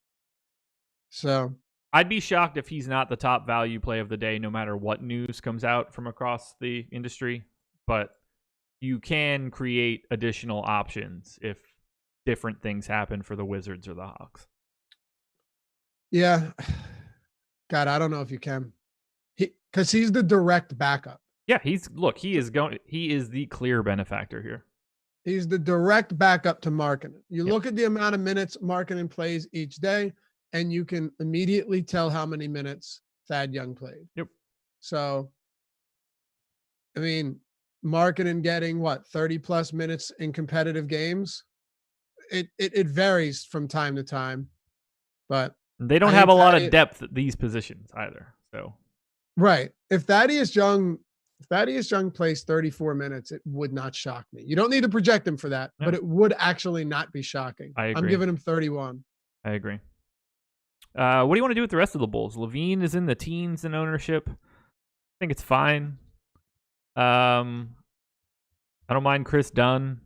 So I'd be shocked if he's not the top value play of the day, no matter what news comes out from across the industry. But you can create additional options if different things happen for the Wizards or the Hawks. Yeah. God, I don't know if you can. Because he's the direct backup. Yeah, he is the clear benefactor here. He's the direct backup to Markkanen. You look at the amount of minutes Markkanen plays each day, and you can immediately tell how many minutes Thad Young played. Yep. So, I mean, Markkanen getting 30 plus minutes in competitive games. It varies from time to time, but they don't have a lot of depth at these positions either. So, right. If Thaddeus Young If Thaddeus Young plays 34 minutes, it would not shock me. You don't need to project him for that, Yeah. but it would actually not be shocking. I agree. I'm giving him 31. I agree. What do you want to do with the rest of the Bulls? Levine is in the teens in ownership. I think it's fine. I don't mind Chris Dunn.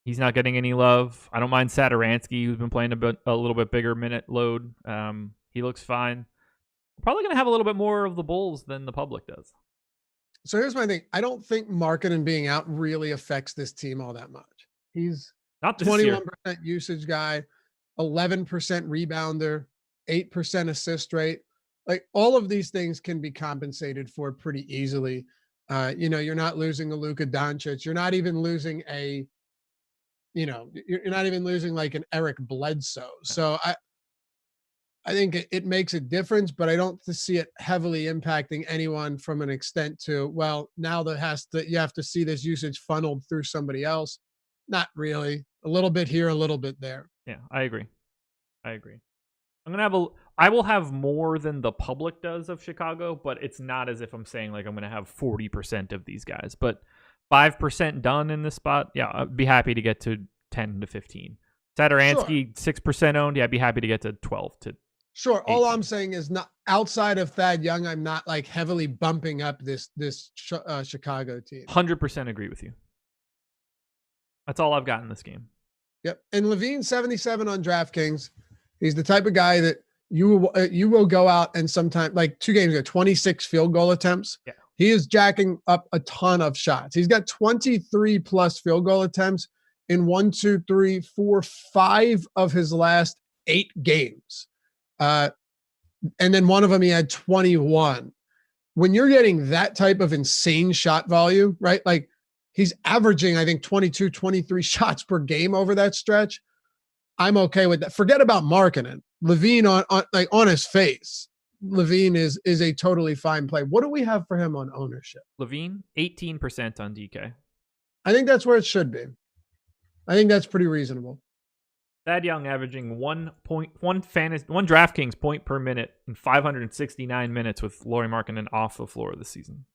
He's not getting any love. I don't mind Satoransky, who's been playing a little bit bigger minute load. He looks fine. Probably going to have a little bit more of the Bulls than the public does. So here's my thing. I don't think Markkanen being out really affects this team all that much. He's not this 21% year. usage guy, 11% rebounder, 8% assist rate. Like all of these things can be compensated for pretty easily. You're not losing a Luka Doncic. You're not even losing you're not even losing like an Eric Bledsoe. So I think it makes a difference, but I don't see it heavily impacting anyone from an extent to, well, now you have to see this usage funneled through somebody else. Not really. A little bit here, a little bit there. Yeah, I agree. I will have more than the public does of Chicago, but it's not as if I'm saying like I'm going to have 40% of these guys, but 5% done in this spot. Yeah, I'd be happy to get to 10 to 15. Satoransky, 6% owned. Yeah, I'd be happy to get to 12 to. Sure. All I'm saying is, not outside of Thad Young, I'm not like heavily bumping up this Chicago team. 100% agree with you. That's all I've got in this game. Yep. And Levine 77 on DraftKings. He's the type of guy that you will go out and sometime, like 2 games ago, 26 field goal attempts. Yeah. He is jacking up a ton of shots. He's got 23 plus field goal attempts in 5 of his last 8 games. And then one of them he had 21. When you're getting that type of insane shot volume, right? Like he's averaging, I think 22, 23 shots per game over that stretch. I'm okay with that. Forget about Markkanen. Levine on his face. Levine is a totally fine play. What do we have for him on ownership? Levine, 18% on DK. I think that's where it should be. I think that's pretty reasonable. Thad Young averaging 1 DraftKings point per minute in 569 minutes with Lauri Markkanen off the floor this season.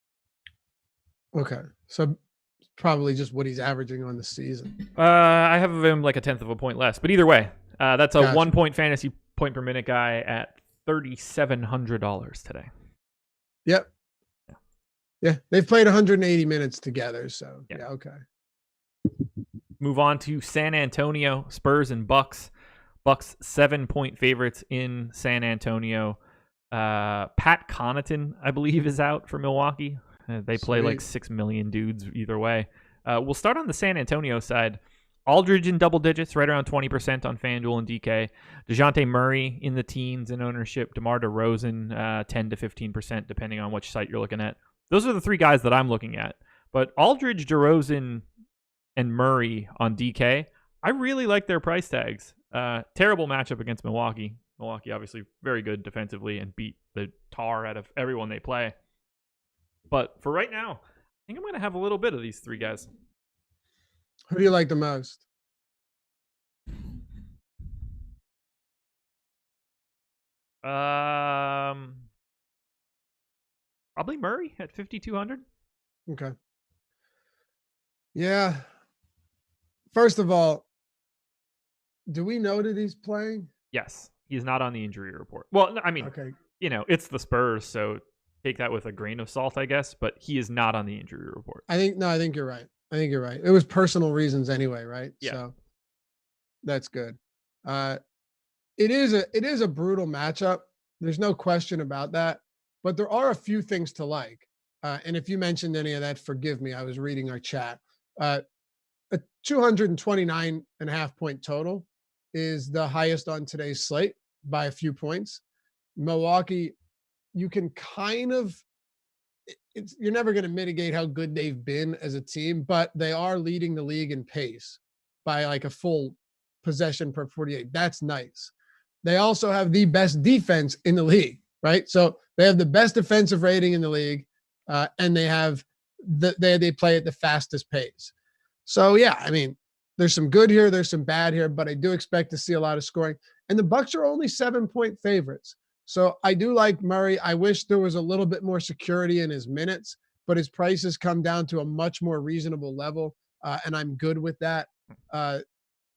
Okay. So probably just what he's averaging on the season. I have him like a 10th of a point less, but either way, that's a Gotcha. 1 point fantasy point per minute guy at $3,700 today. Yep. Yeah. They've played 180 minutes together. So yeah okay. Move on to San Antonio, Spurs and Bucks. Bucks 7-point favorites in San Antonio. Pat Connaughton, I believe, is out for Milwaukee. They play like 6 million dudes either way. We'll start on the San Antonio side. Aldridge in double digits, right around 20% on FanDuel and DK. DeJounte Murray in the teens in ownership. DeMar DeRozan, 10 to 15%, depending on which site you're looking at. Those are the 3 guys that I'm looking at. But Aldridge, DeRozan, and Murray on DK, I really like their price tags. Terrible matchup against Milwaukee. Milwaukee obviously very good defensively and beat the tar out of everyone they play. But for right now, I think I'm going to have a little bit of these 3 guys. Who do you like the most? Probably Murray at 5,200. Okay. Yeah. First of all, do we know that he's playing? Yes. He's not on the injury report. Well, I mean, okay. It's the Spurs, so take that with a grain of salt, I guess, but he is not on the injury report. I think you're right. It was personal reasons anyway, right? Yeah. So that's good. It is a brutal matchup. There's no question about that, but there are a few things to like. And if you mentioned any of that, forgive me. I was reading our chat. A 229.5 point total is the highest on today's slate by a few points. Milwaukee, you can kind of, you're never going to mitigate how good they've been as a team, but they are leading the league in pace by like a full possession per 48. That's nice. They also have the best defense in the league, right? So they have the best defensive rating in the league, and they have they play at the fastest pace. So yeah, I mean, there's some good here, there's some bad here, but I do expect to see a lot of scoring. And the Bucks are only 7-point favorites. So I do like Murray. I wish there was a little bit more security in his minutes, but his price has come down to a much more reasonable level, and I'm good with that.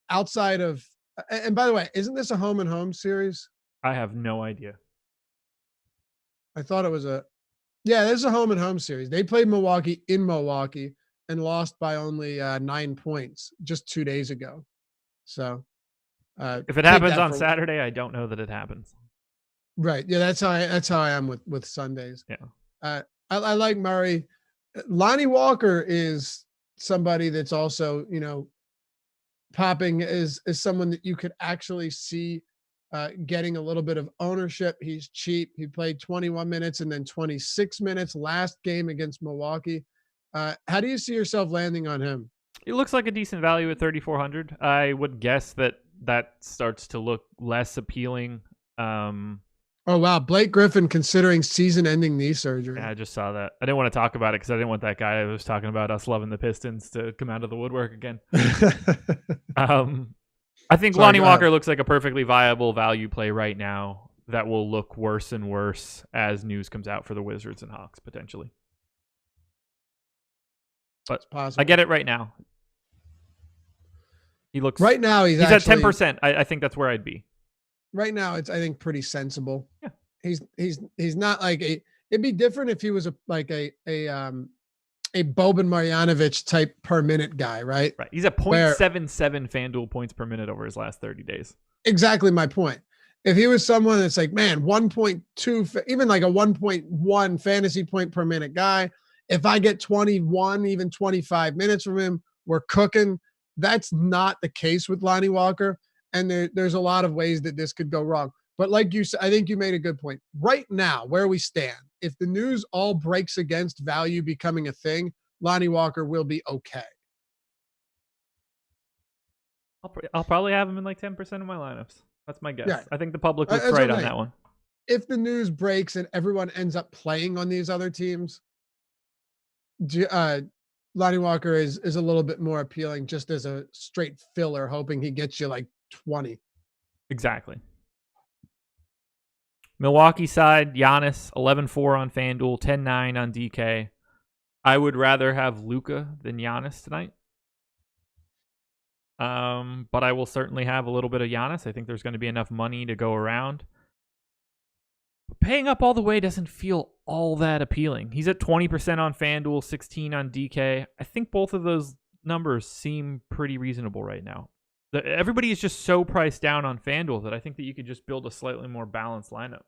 Outside of, and by the way, isn't this a home and home series? I have no idea. I thought it was this is a home and home series. They played Milwaukee in Milwaukee and lost by only 9 points just 2 days ago. So if it happens on Saturday, I don't know that it happens. Right. Yeah, that's how I am with Sundays. Yeah. I like Murray. Lonnie Walker is somebody that's also, popping is someone that you could actually see getting a little bit of ownership. He's cheap. He played 21 minutes and then 26 minutes last game against Milwaukee. How do you see yourself landing on him? It looks like a decent value at 3,400. I would guess that starts to look less appealing. Oh, wow. Blake Griffin considering season-ending knee surgery. Yeah, I just saw that. I didn't want to talk about it because I didn't want that guy who was talking about us loving the Pistons to come out of the woodwork again. I think Lonnie Walker looks like a perfectly viable value play right now that will look worse and worse as news comes out for the Wizards and Hawks, potentially. But I get it right now. He looks... Right now, he's at 10%. I think that's where I'd be. Right now, it's, I think, pretty sensible. Yeah. He's not like it'd be different if he was a Boban Marjanovic type per minute guy, right? Right. He's at 0.77 FanDuel points per minute over his last 30 days. Exactly my point. If he was someone that's like, man, 1.2, even like a 1.1 fantasy point per minute guy, if I get 21, even 25 minutes from him, we're cooking. That's not the case with Lonnie Walker. And there's a lot of ways that this could go wrong. But like you said, I think you made a good point. Right now, where we stand, if the news all breaks against value becoming a thing, Lonnie Walker will be okay. I'll probably have him in like 10% of my lineups. That's my guess. Yeah. I think the public looks That's right on that one. If the news breaks and everyone ends up playing on these other teams, Lonnie Walker is a little bit more appealing just as a straight filler, hoping he gets you like 20. Exactly. Milwaukee side, Giannis, 11-4 on FanDuel, 10-9 on DK. I would rather have Luka than Giannis tonight. But I will certainly have a little bit of Giannis. I think there's going to be enough money to go around. But paying up all the way doesn't feel all that appealing. He's at 20% on FanDuel, 16 on DK. I think both of those numbers seem pretty reasonable right now. Everybody is just so priced down on FanDuel that I think that you could just build a slightly more balanced lineup.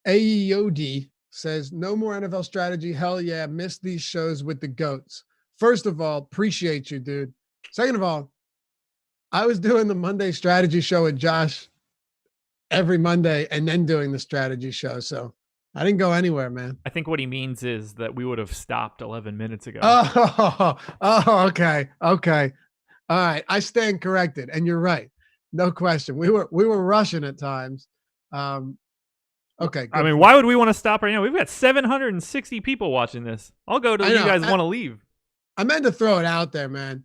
AEOD says, no more NFL strategy. Hell yeah, missed these shows with the GOATs. First of all, appreciate you, dude. Second of all, I was doing the Monday strategy show with Josh every Monday and then doing the strategy show. So I didn't go anywhere, man. I think what he means is that we would have stopped 11 minutes ago. Okay. All right, I stand corrected, and you're right, no question. We were rushing at times. Okay. I mean, why would we want to stop right now? We've got 760 people watching this. I'll go to you guys want to leave. I meant to throw it out there, man.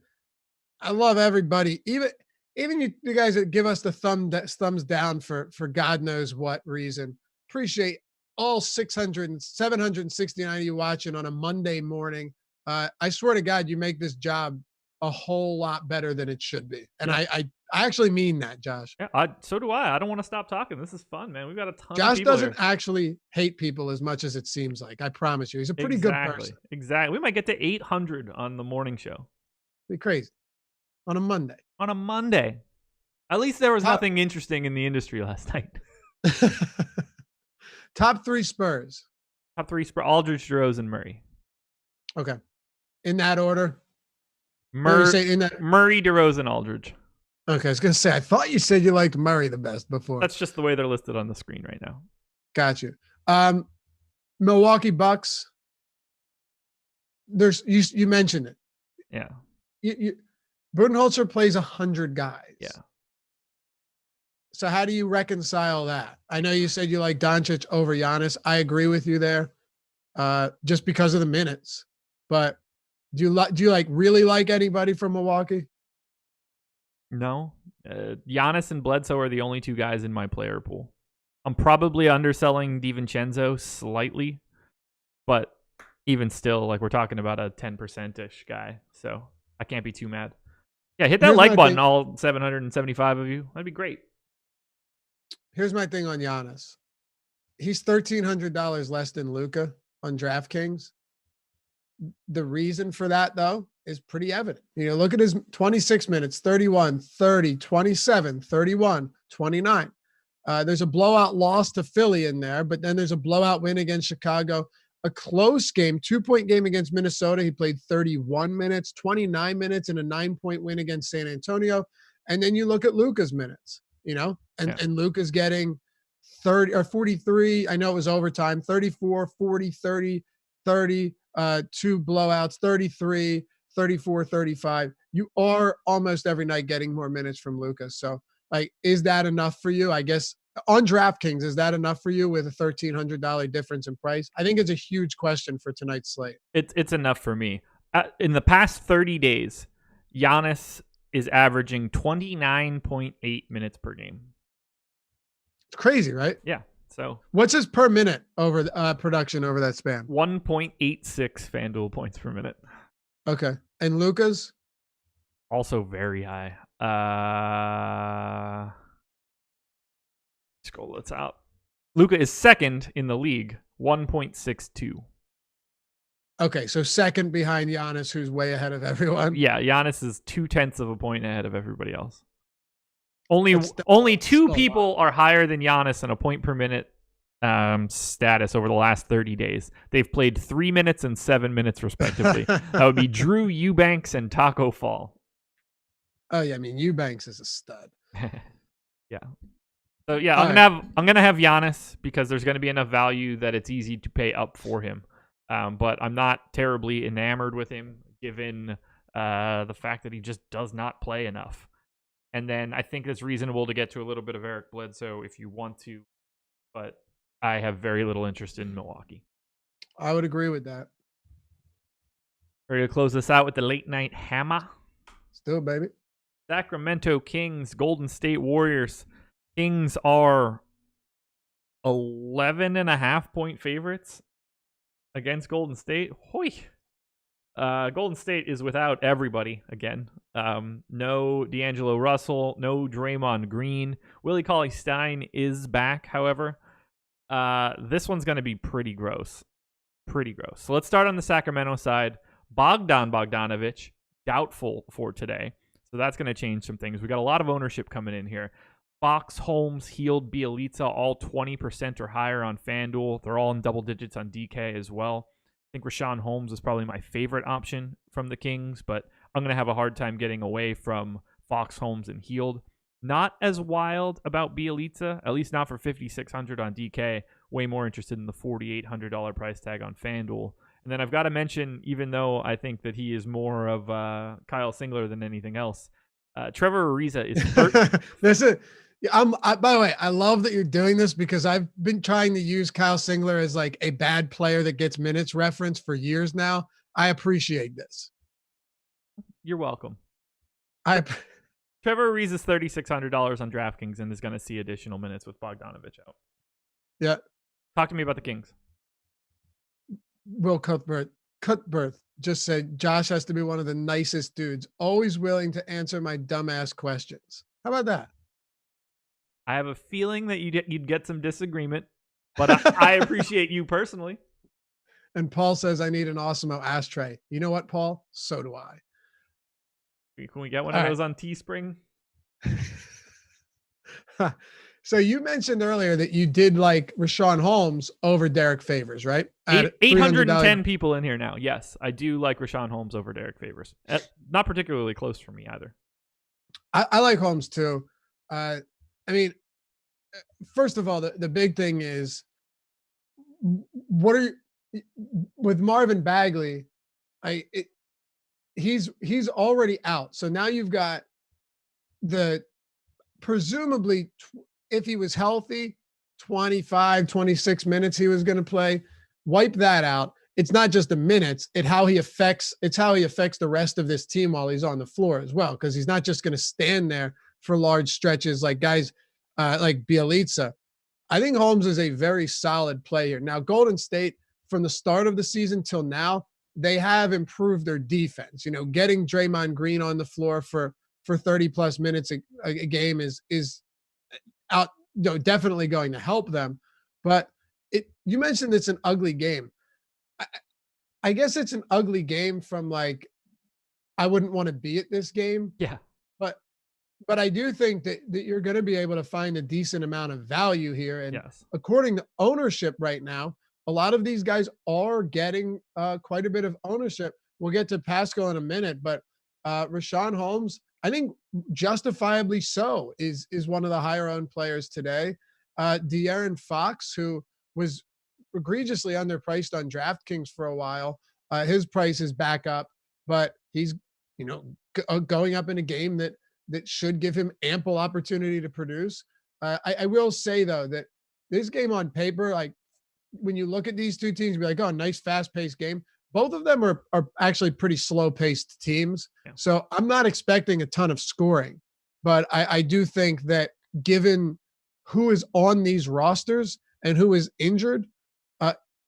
I love everybody, even you guys that give us the thumbs down for God knows what reason. Appreciate all 769 of you watching on a Monday morning. I swear to God, you make this job a whole lot better than it should be. And yeah. I actually mean that, Josh. Yeah, so do I. I don't want to stop talking. This is fun, man. We've got a ton Josh of people doesn't here. Actually hate people as much as it seems like. I promise you. He's a pretty good person. Exactly. We might get to 800 on the morning show. Be crazy. On a Monday. On a Monday. At least there was nothing interesting in the industry last night. Top 3 Spurs. Top 3 Spurs. Aldridge, DeRozan, Murray. Okay. In that order? Murray, DeRozan, Aldridge. Okay, I was going to say, I thought you said you liked Murray the best before. That's just the way they're listed on the screen right now. Got you. Milwaukee Bucks. You mentioned it. Yeah. Budenholzer plays 100 guys. Yeah. So how do you reconcile that? I know you said you like Doncic over Giannis. I agree with you there, just because of the minutes. But do you really like anybody from Milwaukee? No. Giannis and Bledsoe are the only 2 guys in my player pool. I'm probably underselling DiVincenzo slightly, but even still, like we're talking about a 10%-ish guy. So I can't be too mad. Yeah, hit that like button, all 775 of you. That'd be great. Here's my thing on Giannis. He's $1,300 less than Luka on DraftKings. The reason for that, though, is pretty evident. Look at his 26 minutes, 31, 30, 27, 31, 29. There's a blowout loss to Philly in there, but then there's a blowout win against Chicago. A close game, 2-point game against Minnesota. He played 31 minutes, 29 minutes, and a 9-point win against San Antonio. And then you look at Luka's minutes, and Luka's getting 30 or 43. I know it was overtime, 34, 40, 30, 30, 2 blowouts, 33, 34, 35. You are almost every night getting more minutes from Luka. So, is that enough for you? I guess on DraftKings, is that enough for you with a $1,300 difference in price? I think it's a huge question for tonight's slate. It's enough for me. In the past 30 days, Giannis is averaging 29.8 minutes per game. It's crazy, right? Yeah. So what's his per minute over production over that span? 1.86 FanDuel points per minute. Okay. And Luka's? Also very high. Scroll this out. Luka is second in the league, 1.62. Okay, so second behind Giannis, who's way ahead of everyone. Yeah, Giannis is 0.2 of a point ahead of everybody else. Only two people are higher than Giannis in a point per minute status over the last 30 days. They've played 3 minutes and 7 minutes respectively. That would be Drew Eubanks and Taco Fall. Oh yeah, I mean Eubanks is a stud. Yeah. So yeah, I'm gonna have Giannis because there's gonna be enough value that it's easy to pay up for him. But I'm not terribly enamored with him given the fact that he just does not play enough. And then I think it's reasonable to get to a little bit of Eric Bledsoe if you want to, but I have very little interest in Milwaukee. I would agree with that. Ready to close this out with the late night hammer? Let's do it, baby. Sacramento Kings, Golden State Warriors. Kings are 11.5 point favorites against Golden State. Hoi. Golden State is without everybody again. No D'Angelo Russell, no Draymond Green. Willie Cauley-Stein is back, however. This one's going to be pretty gross. Pretty gross. So let's start on the Sacramento side. Bogdanovic, doubtful for today. So that's going to change some things. We got a lot of ownership coming in here. Fox, Holmes, Hield, Bielitsa, all 20% or higher on FanDuel. They're all in double digits on DK as well. I think Richaun Holmes is probably my favorite option from the Kings, but I'm going to have a hard time getting away from Fox, Holmes, and Hield. Not as wild about Bielitsa, at least not for $5,600 on DK. Way more interested in the $4,800 price tag on FanDuel. And then I've got to mention, even though I think that he is more of Kyle Singler than anything else, Trevor Ariza is by the way, I love that you're doing this because I've been trying to use Kyle Singler as like a bad player that gets minutes reference for years now. I appreciate this. You're welcome. Trevor Ariza is $3,600 on DraftKings and is going to see additional minutes with Bogdanovic out. Yeah. Talk to me about the Kings. Will Cuthbert just said Josh has to be one of the nicest dudes, always willing to answer my dumbass questions. How about that? I have a feeling that you'd get some disagreement, but I appreciate you personally. And Paul says I need an Awesemo ashtray. You know what, Paul? So do I. Can we get one of those on Teespring? So you mentioned earlier that you did like Richaun Holmes over Derek Favors, right? 810 people in here now. Yes, I do like Richaun Holmes over Derek Favors. Not particularly close for me either. I like Holmes too. I mean, first of all, the big thing is, what are you with Marvin Bagley? He's already out. So now you've got presumably, if he was healthy, 25, 26 minutes he was going to play. Wipe that out. It's not just the minutes, it's how he affects the rest of this team while he's on the floor as well, because he's not just going to stand there for large stretches like guys like Bielitsa. I think Holmes is a very solid play here. Now, Golden State, from the start of the season till now, they have improved their defense. Getting Draymond Green on the floor for 30 plus minutes a game is out, definitely going to help them. But you mentioned it's an ugly game. I guess it's an ugly game from like, I wouldn't want to be at this game. Yeah. But I do think that you're going to be able to find a decent amount of value here. And Yes. according to ownership right now, a lot of these guys are getting quite a bit of ownership. We'll get to Pascal in a minute, but Rashawn Holmes, I think justifiably so, is one of the higher owned players today. De'Aaron Fox, who was egregiously underpriced on DraftKings for a while, his price is back up, but he's going up in a game that should give him ample opportunity to produce. I will say though that this game on paper, like when you look at these two teams, you'll be like, oh, nice fast-paced game. Both of them are actually pretty slow-paced teams. Yeah. So I'm not expecting a ton of scoring, but I do think that given who is on these rosters and who is injured,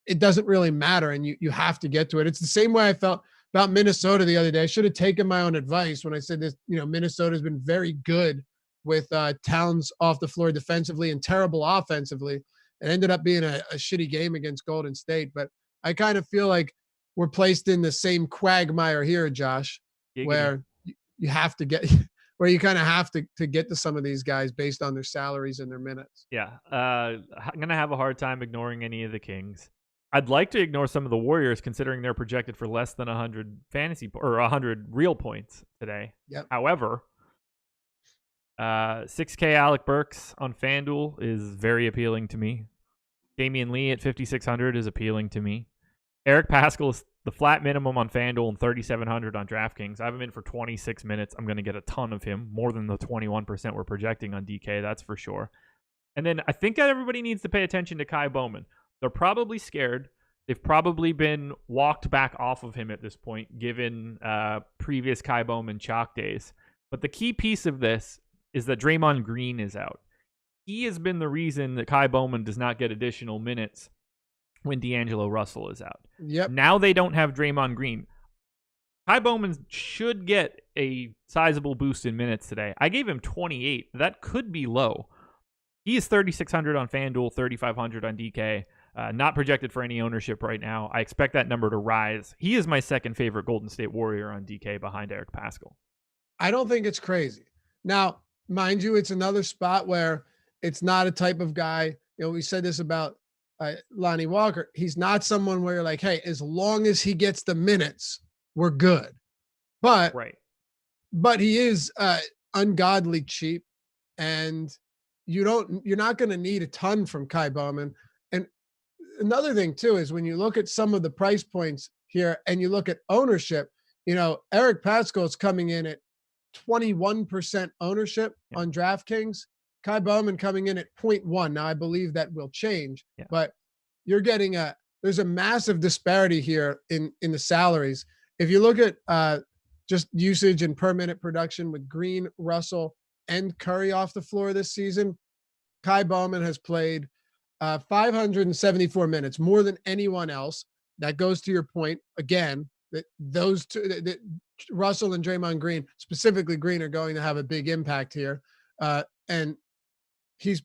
it doesn't really matter, and you have to get to it. It's the same way I felt about Minnesota the other day. I should have taken my own advice when I said this. Minnesota's been very good with Towns off the floor defensively and terrible offensively. It ended up being a shitty game against Golden State, but I kind of feel like we're placed in the same quagmire here, Josh, where you have to get where you kind of have to get to some of these guys based on their salaries and their minutes. Yeah. I'm going to have a hard time ignoring any of the Kings. I'd like to ignore some of the Warriors considering they're projected for less than 100 fantasy or 100 real points today. Yep. However, 6K Alec Burks on FanDuel is very appealing to me. Damian Lee at 5,600 is appealing to me. Eric Pascal is the flat minimum on FanDuel and 3,700 on DraftKings. I have him in for 26 minutes. I'm going to get a ton of him, more than the 21% we're projecting on DK, that's for sure. And then I think that everybody needs to pay attention to Kai Bowman. They're probably scared. They've probably been walked back off of him at this point, given previous Kai Bowman chalk days. But the key piece of this is that Draymond Green is out. He has been the reason that Kai Bowman does not get additional minutes when D'Angelo Russell is out. Yep. Now they don't have Draymond Green. Kai Bowman should get a sizable boost in minutes today. I gave him 28. That could be low. He is 3,600 on FanDuel, 3,500 on DK. Not projected for any ownership right now. I expect that number to rise. He is my second favorite Golden State Warrior on DK behind Eric Pascal. I don't think it's crazy. Now, mind you, it's another spot where it's not a type of guy. We said this about Lonnie Walker. He's not someone where you're like, hey, as long as he gets the minutes, we're good. But he is ungodly cheap, and you're not going to need a ton from Kai Bowman. And another thing too is when you look at some of the price points here and you look at ownership, Eric Pascal is coming in at 21% ownership on DraftKings. Kai Bowman coming in at 0.1. Now I believe that will change, but you're getting there's a massive disparity here in the salaries. If you look at just usage and per minute production with Green, Russell, and Curry off the floor this season, Kai Bowman has played 574 minutes, more than anyone else. That goes to your point again that those two, that Russell and Draymond Green, specifically Green, are going to have a big impact here. And he's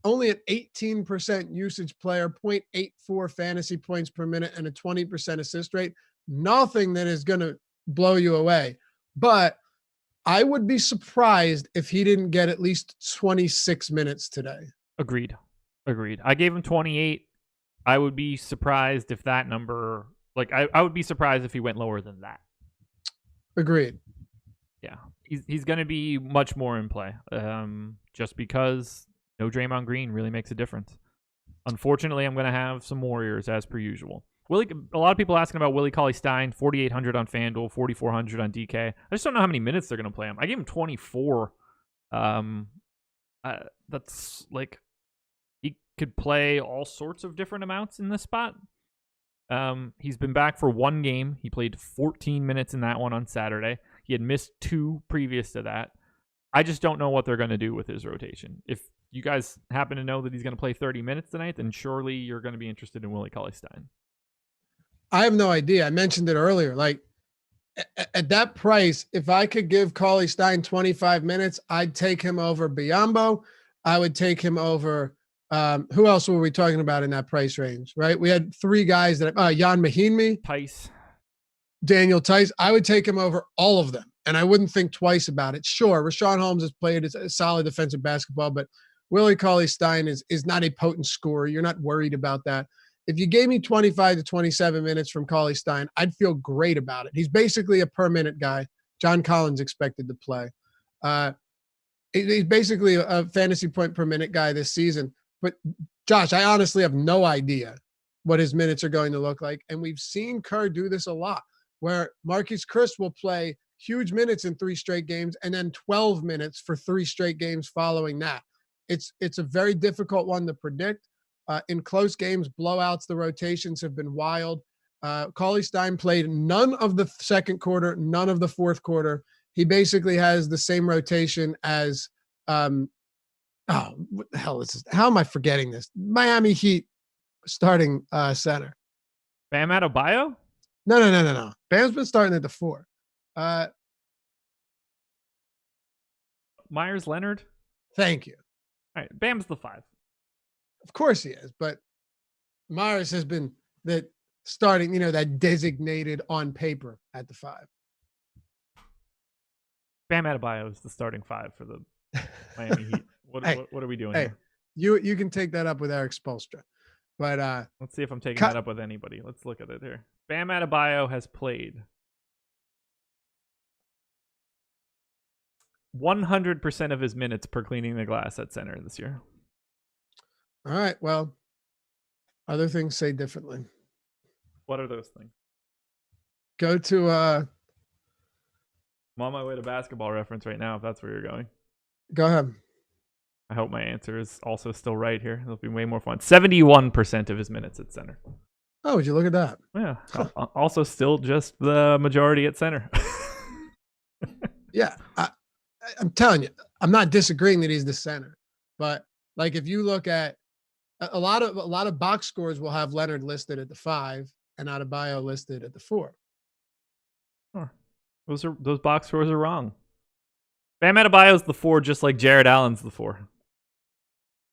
only an 18% usage player, 0.84 fantasy points per minute, and a 20% assist rate. Nothing that is going to blow you away. But I would be surprised if he didn't get at least 26 minutes today. Agreed. I gave him 28. I would be surprised if that number, I would be surprised if he went lower than that. Agreed. Yeah. He's going to be much more in play just because no Draymond Green really makes a difference. Unfortunately, I'm going to have some Warriors as per usual. A lot of people asking about Willie Cauley-Stein, 4,800 on FanDuel, 4,400 on DK. I just don't know how many minutes they're going to play him. I gave him 24. That's he could play all sorts of different amounts in this spot. He's been back for one game. He played 14 minutes in that one on Saturday. He had missed 2 previous to that. I just don't know what they're going to do with his rotation. If you guys happen to know that he's going to play 30 minutes tonight, then surely you're going to be interested in Willie Cauley-Stein. I have no idea. I mentioned it earlier. Like at that price, if I could give Cauley-Stein 25 minutes, I'd take him over Biyombo. I would take him over. Who else were we talking about in that price range? Right, we had three guys that Jan Mahinmi, Tice, Daniel Tice. I would take him over all of them, and I wouldn't think twice about it. Sure, Rashawn Holmes has played a solid defensive basketball, but Willie Cauley-Stein is not a potent scorer. You're not worried about that. If you gave me 25 to 27 minutes from Cauley-Stein, I'd feel great about it. He's basically a per-minute guy. John Collins expected to play. He's basically a fantasy point per minute guy this season. But, Josh, I honestly have no idea what his minutes are going to look like. And we've seen Kerr do this a lot, where Marquise Chris will play huge minutes in 3 straight games and then 12 minutes for 3 straight games following that. It's a very difficult one to predict. In close games, blowouts, the rotations have been wild. Cauley-Stein played none of the second quarter, none of the fourth quarter. He basically has the same rotation as what the hell is this? How am I forgetting this? Miami Heat starting center. Bam Adebayo? No. Bam's been starting at the 4. Myers Leonard? Thank you. All right, Bam's the 5. Of course he is, but Myers has been that starting, that designated on paper at the 5. Bam Adebayo is the starting 5 for the Miami Heat. What are we doing here? You can take that up with Eric Spoelstra, but let's see if I'm taking that up with anybody. Let's look at it here. Bam Adebayo has played 100% of his minutes per cleaning the glass at center this year. All right. Well, other things say differently. What are those things? Go to I'm on my way to Basketball Reference right now, if that's where you're going. Go ahead. I hope my answer is also still right here. It'll be way more fun. 71% of his minutes at center. Oh, would you look at that? Yeah. Also still just the majority at center. Yeah. I'm telling you, I'm not disagreeing that he's the center, but like if you look at a lot of box scores will have Leonard listed at the 5 and Adebayo listed at the 4. Sure. Those box scores are wrong. Bam Adebayo's the 4, just like Jared Allen's the 4.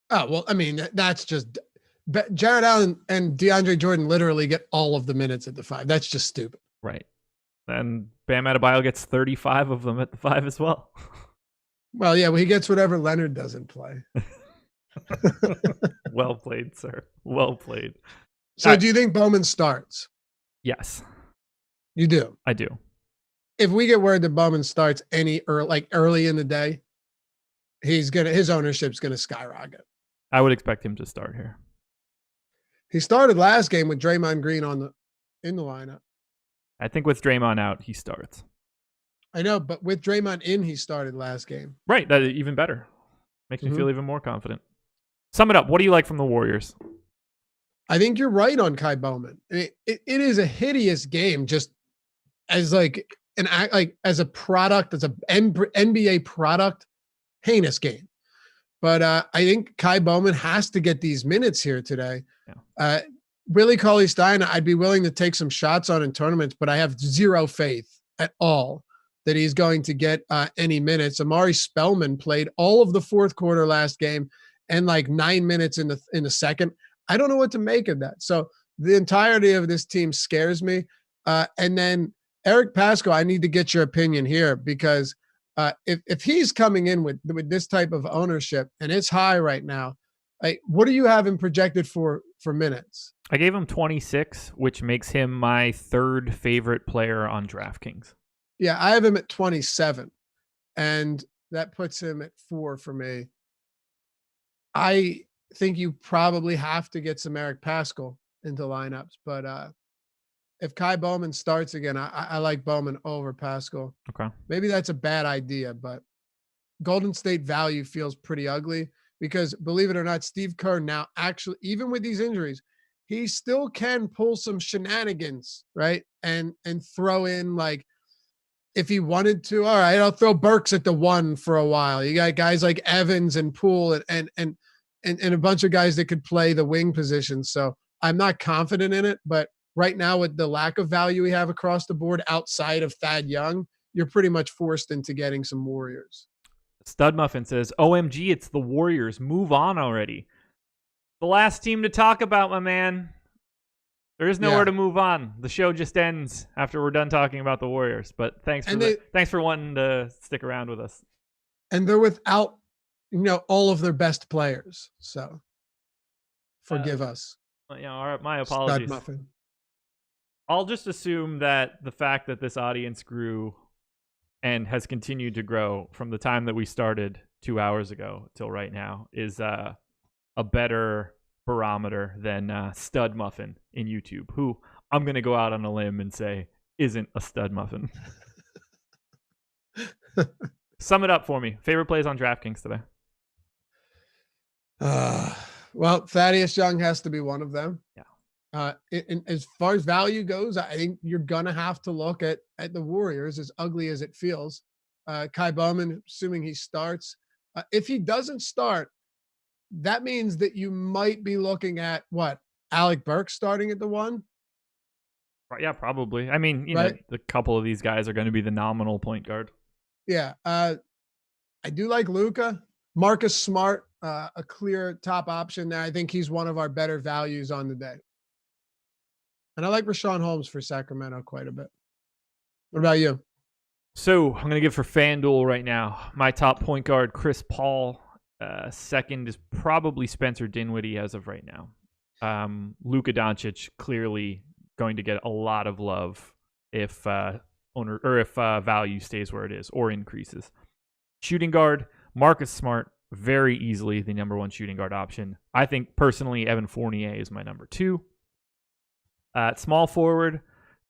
Oh, well, I mean, that's just Jared Allen and DeAndre Jordan literally get all of the minutes at the 5. That's just stupid. Right. And Bam Adebayo gets 35 of them at the 5 as well. Well, yeah, he gets whatever Leonard doesn't play. Well played, sir. Well played. So do you think Bowman starts? Yes. You do? I do. If we get word that Bowman starts early in the day, his ownership's gonna skyrocket. I would expect him to start here. He started last game with Draymond Green in the lineup. I think with Draymond out, he starts. I know, but with Draymond in, he started last game. Right, that even better. Makes me feel even more confident. Sum it up. What do you like from the Warriors? I think you're right on Kai Bowman. It is a hideous game, just as as a product, as a NBA product, heinous game. But I think Kai Bowman has to get these minutes here today. Yeah. Willie Cauley-Stein, I'd be willing to take some shots on in tournaments, but I have zero faith at all that he's going to get any minutes. Amari Spellman played all of the fourth quarter last game and 9 minutes in the second. I don't know what to make of that. So the entirety of this team scares me. And then Eric Paschall, I need to get your opinion here because if he's coming in with this type of ownership and it's high right now, what do you have him projected for minutes? I gave him 26, which makes him my 3rd favorite player on DraftKings. Yeah, I have him at 27, and that puts him at 4 for me. I think you probably have to get some Eric Paschall into lineups, but if Kai Bowman starts again, I like Bowman over Paschall. Okay. Maybe that's a bad idea, but Golden State value feels pretty ugly because, believe it or not, Steve Kerr now actually, even with these injuries, he still can pull some shenanigans, right? And throw in if he wanted to, all right, I'll throw Burks at the 1 for a while. You got guys like Evans and Poole and a bunch of guys that could play the wing position. So I'm not confident in it, but right now with the lack of value we have across the board outside of Thad Young, you're pretty much forced into getting some Warriors. Stud Muffin says, OMG, it's the Warriors. Move on already. The last team to talk about, my man. There is nowhere to move on. The show just ends after we're done talking about the Warriors. But thanks for wanting to stick around with us. And they're without, all of their best players. So forgive us. My apologies. Stud Muffin. I'll just assume that the fact that this audience grew and has continued to grow from the time that we started 2 hours ago till right now is a better barometer than Stud Muffin in YouTube, who I'm going to go out on a limb and say isn't a stud muffin. Sum it up for me. Favorite plays on DraftKings today? Well, Thaddeus Young has to be one of them. Yeah. As far as value goes, I think you're gonna have to look at the Warriors, as ugly as it feels. Kai Bowman, assuming he starts. If he doesn't start, that means that you might be looking at Alec Burks starting at the 1. Yeah, probably. I mean, right? A couple of these guys are going to be the nominal point guard. Yeah. I do like Luka. Marcus Smart, a clear top option there. I think he's one of our better values on the day. And I like Rashawn Holmes for Sacramento quite a bit. What about you? So I'm going to give for FanDuel right now. My top point guard, Chris Paul. Second is probably Spencer Dinwiddie as of right now. Luka Doncic clearly going to get a lot of love if value stays where it is or increases. Shooting guard, Marcus Smart, very easily the number 1 shooting guard option. I think personally Evan Fournier is my number 2. At small forward,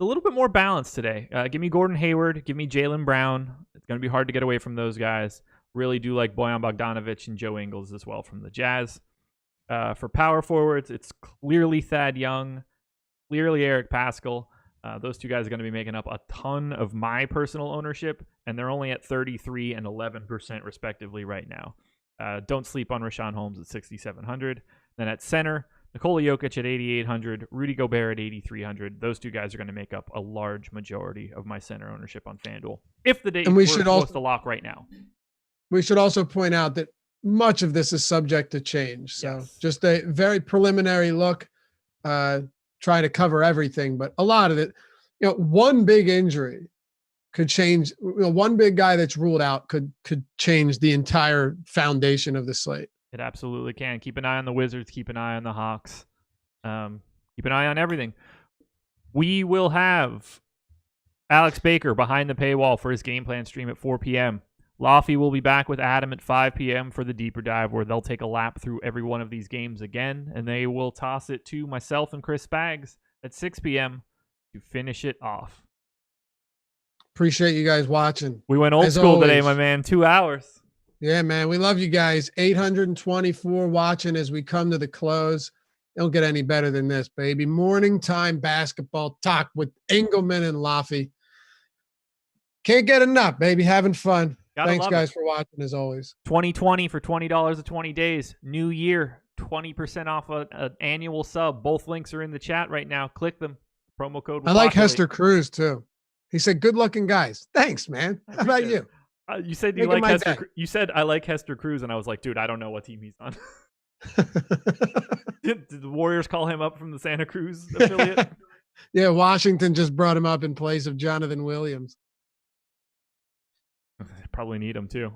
a little bit more balanced today. Give me Gordon Hayward, give me Jaylen Brown. It's going to be hard to get away from those guys. Really do like Bojan Bogdanovic and Joe Ingles as well from the Jazz. For power forwards, it's clearly Thad Young, clearly Eric Paschall. Those two guys are going to be making up a ton of my personal ownership, and they're only at 33 and 11% respectively right now. Don't sleep on Rashawn Holmes at 6,700. Then at center, Nikola Jokic at 8,800, Rudy Gobert at 8,300. Those two guys are going to make up a large majority of my center ownership on FanDuel. If the day we're supposed to lock right now. We should also point out that much of this is subject to change. So just a very preliminary look, trying to cover everything, but a lot of it, one big injury could change. One big guy that's ruled out could change the entire foundation of the slate. It absolutely can. Keep an eye on the Wizards. Keep an eye on the Hawks. Keep an eye on everything. We will have Alex Baker behind the paywall for his game plan stream at 4 p.m. Laffy will be back with Adam at 5 p.m. for the deeper dive, where they'll take a lap through every one of these games again, and they will toss it to myself and Chris Spags at 6 p.m. to finish it off. Appreciate you guys watching. We went old school today, my man. 2 hours. Yeah, man. We love you guys. 824 watching as we come to the close. Don't get any better than this, baby. Morning time basketball talk with Engelman and Laffy. Can't get enough, baby. Having fun. Thanks, guys, for watching, as always. 2020 for $20 of 20 days. New year, 20% off an annual sub. Both links are in the chat right now. Click them. Promo code. I like Hester Cruz, too. He said, good-looking guys. Thanks, man. How about you? You said you like Hester. You said I like Hester Cruz, and I was like, dude, I don't know what team he's on. Did the Warriors call him up from the Santa Cruz affiliate? Yeah, Washington just brought him up in place of Jonathan Williams. Probably need him too.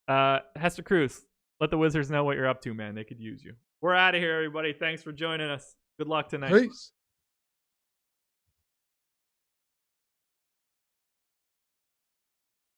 Hester Cruz, let the Wizards know what you're up to, man. They could use you. We're out of here, everybody. Thanks for joining us. Good luck tonight. Peace.